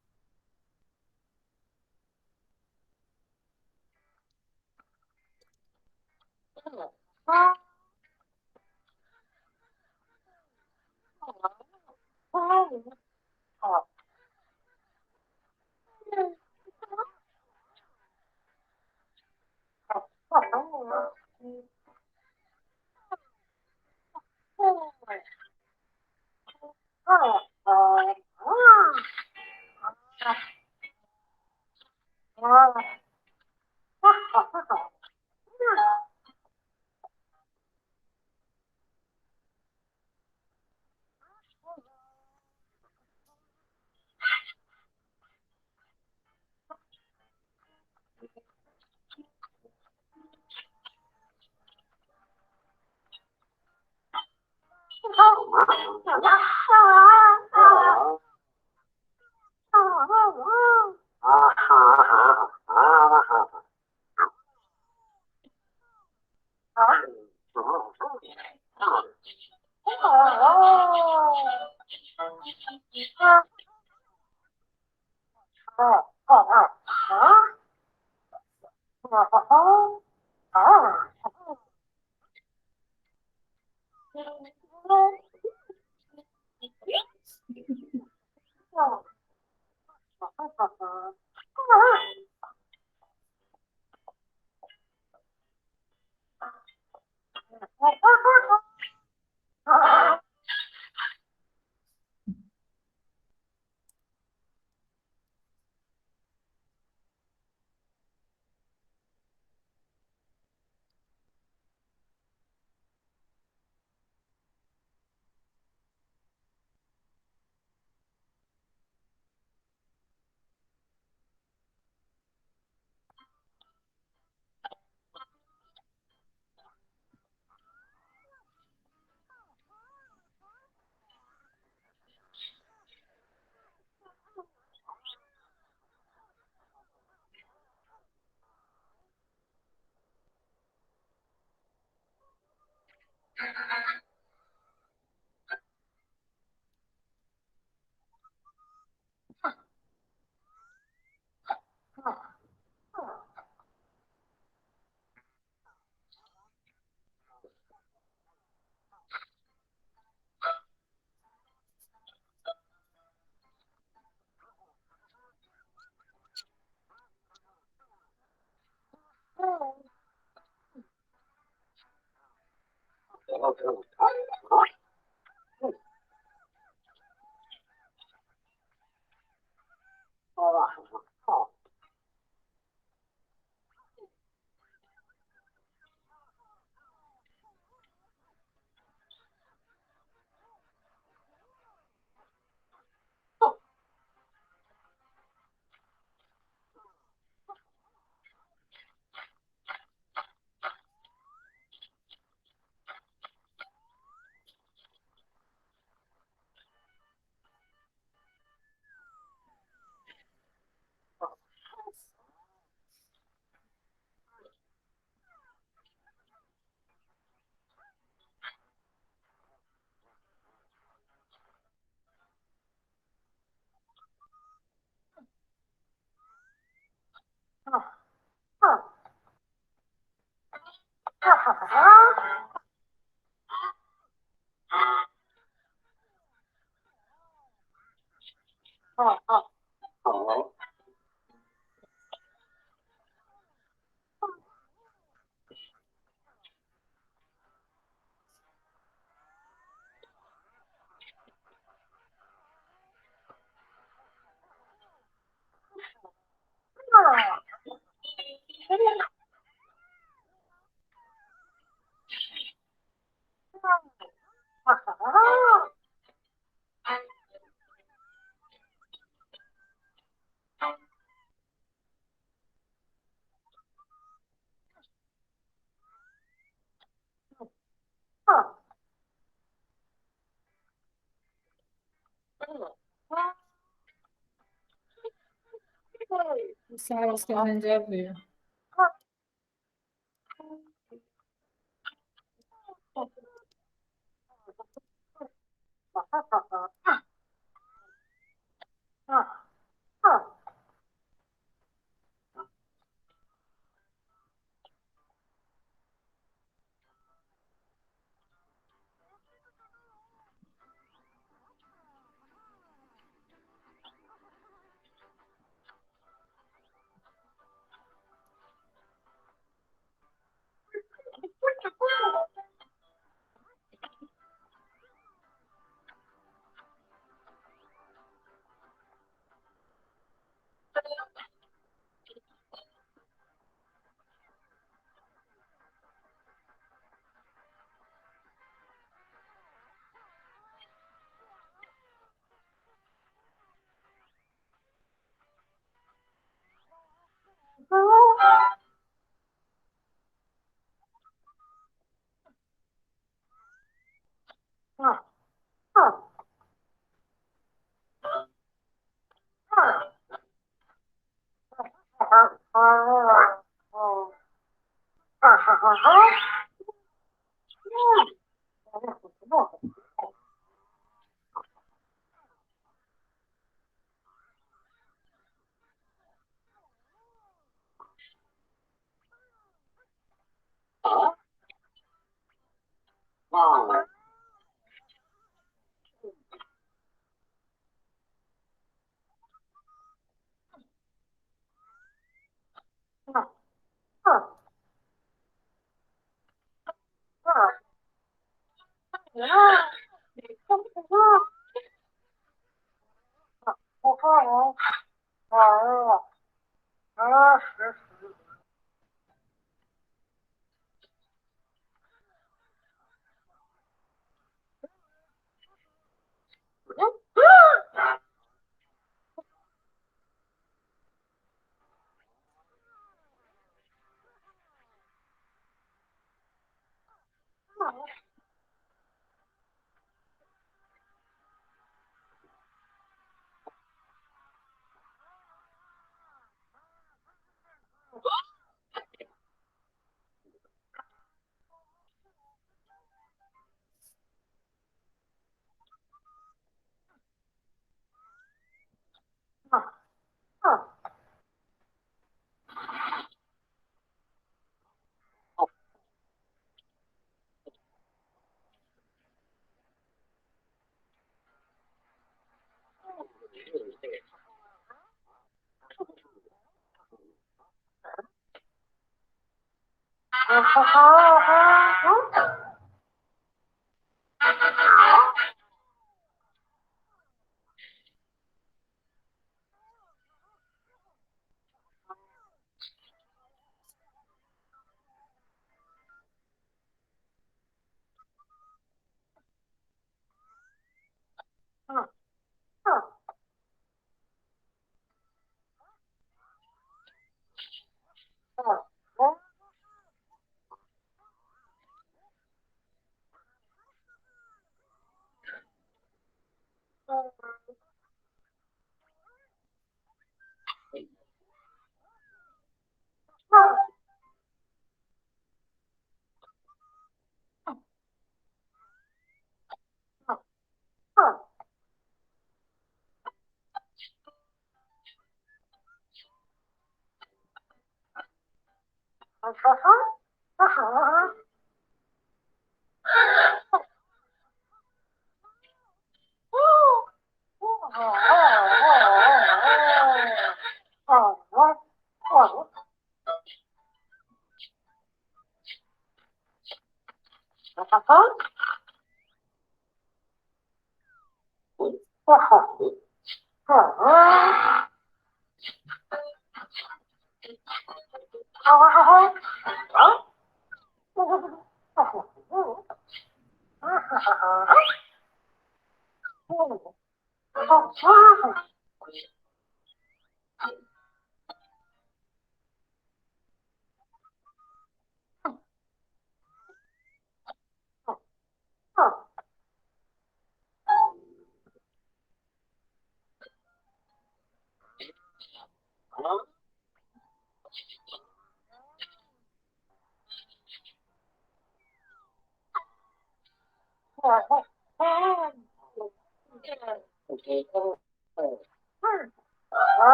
A: São elas que a gente já viu.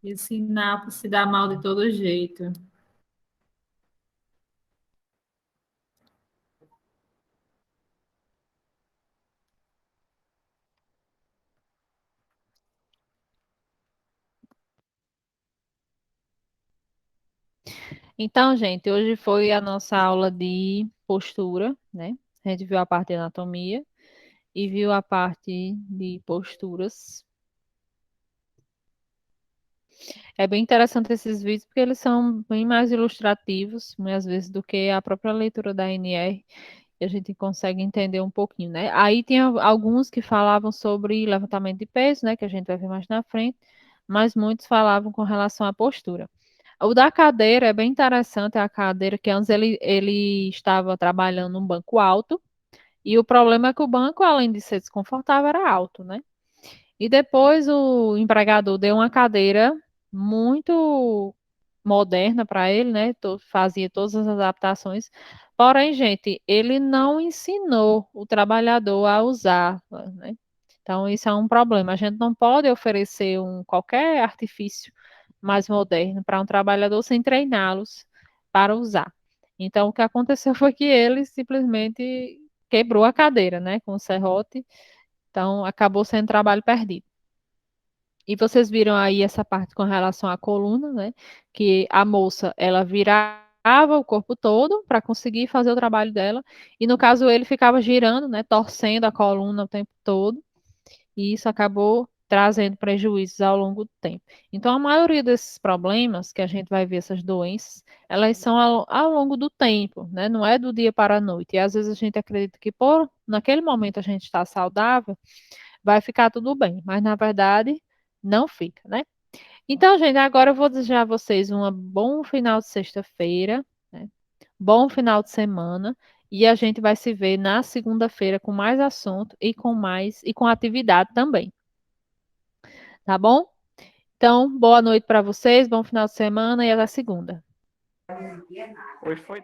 A: Esse napo se dá mal de todo jeito. Então, gente, hoje foi a nossa aula de postura, né? A gente viu a parte de anatomia e viu a parte de posturas. É bem interessante esses vídeos porque eles são bem mais ilustrativos, muitas vezes, do que a própria leitura da NR. E a gente consegue entender um pouquinho, né? Aí tem alguns que falavam sobre levantamento de peso, né? Que a gente vai ver mais na frente. mas muitos falavam com relação à postura. O da cadeira é bem interessante, a cadeira que antes ele estava trabalhando num banco alto, e o problema é que o banco, além de ser desconfortável, era alto, né? E depois o empregador deu uma cadeira muito moderna para ele, né? Fazia todas as adaptações. Porém, gente, ele não ensinou o trabalhador a usar, né? Então, isso é um problema. A gente não pode oferecer qualquer artifício mais moderno para um trabalhador sem treiná-los para usar. Então, o que aconteceu foi que ele simplesmente quebrou a cadeira, né, com o serrote. Então, acabou sendo trabalho perdido. E vocês viram aí essa parte com relação à coluna, né? Que a moça, ela virava o corpo todo para conseguir fazer o trabalho dela. E no caso, ele ficava girando, né? Torcendo a coluna o tempo todo. E isso acabou trazendo prejuízos ao longo do tempo. Então, a maioria desses problemas que a gente vai ver, essas doenças, elas são ao longo do tempo, né? Não é do dia para a noite. E às vezes a gente acredita que por naquele momento a gente está saudável, vai ficar tudo bem, mas na verdade não fica, né? Então, gente, agora eu vou desejar a vocês um bom final de sexta-feira, né? Bom final de semana, e a gente vai se ver na segunda-feira com mais assunto e com atividade também, tá bom? Então, boa noite para vocês, bom final de semana e até segunda.
E: Hoje foi.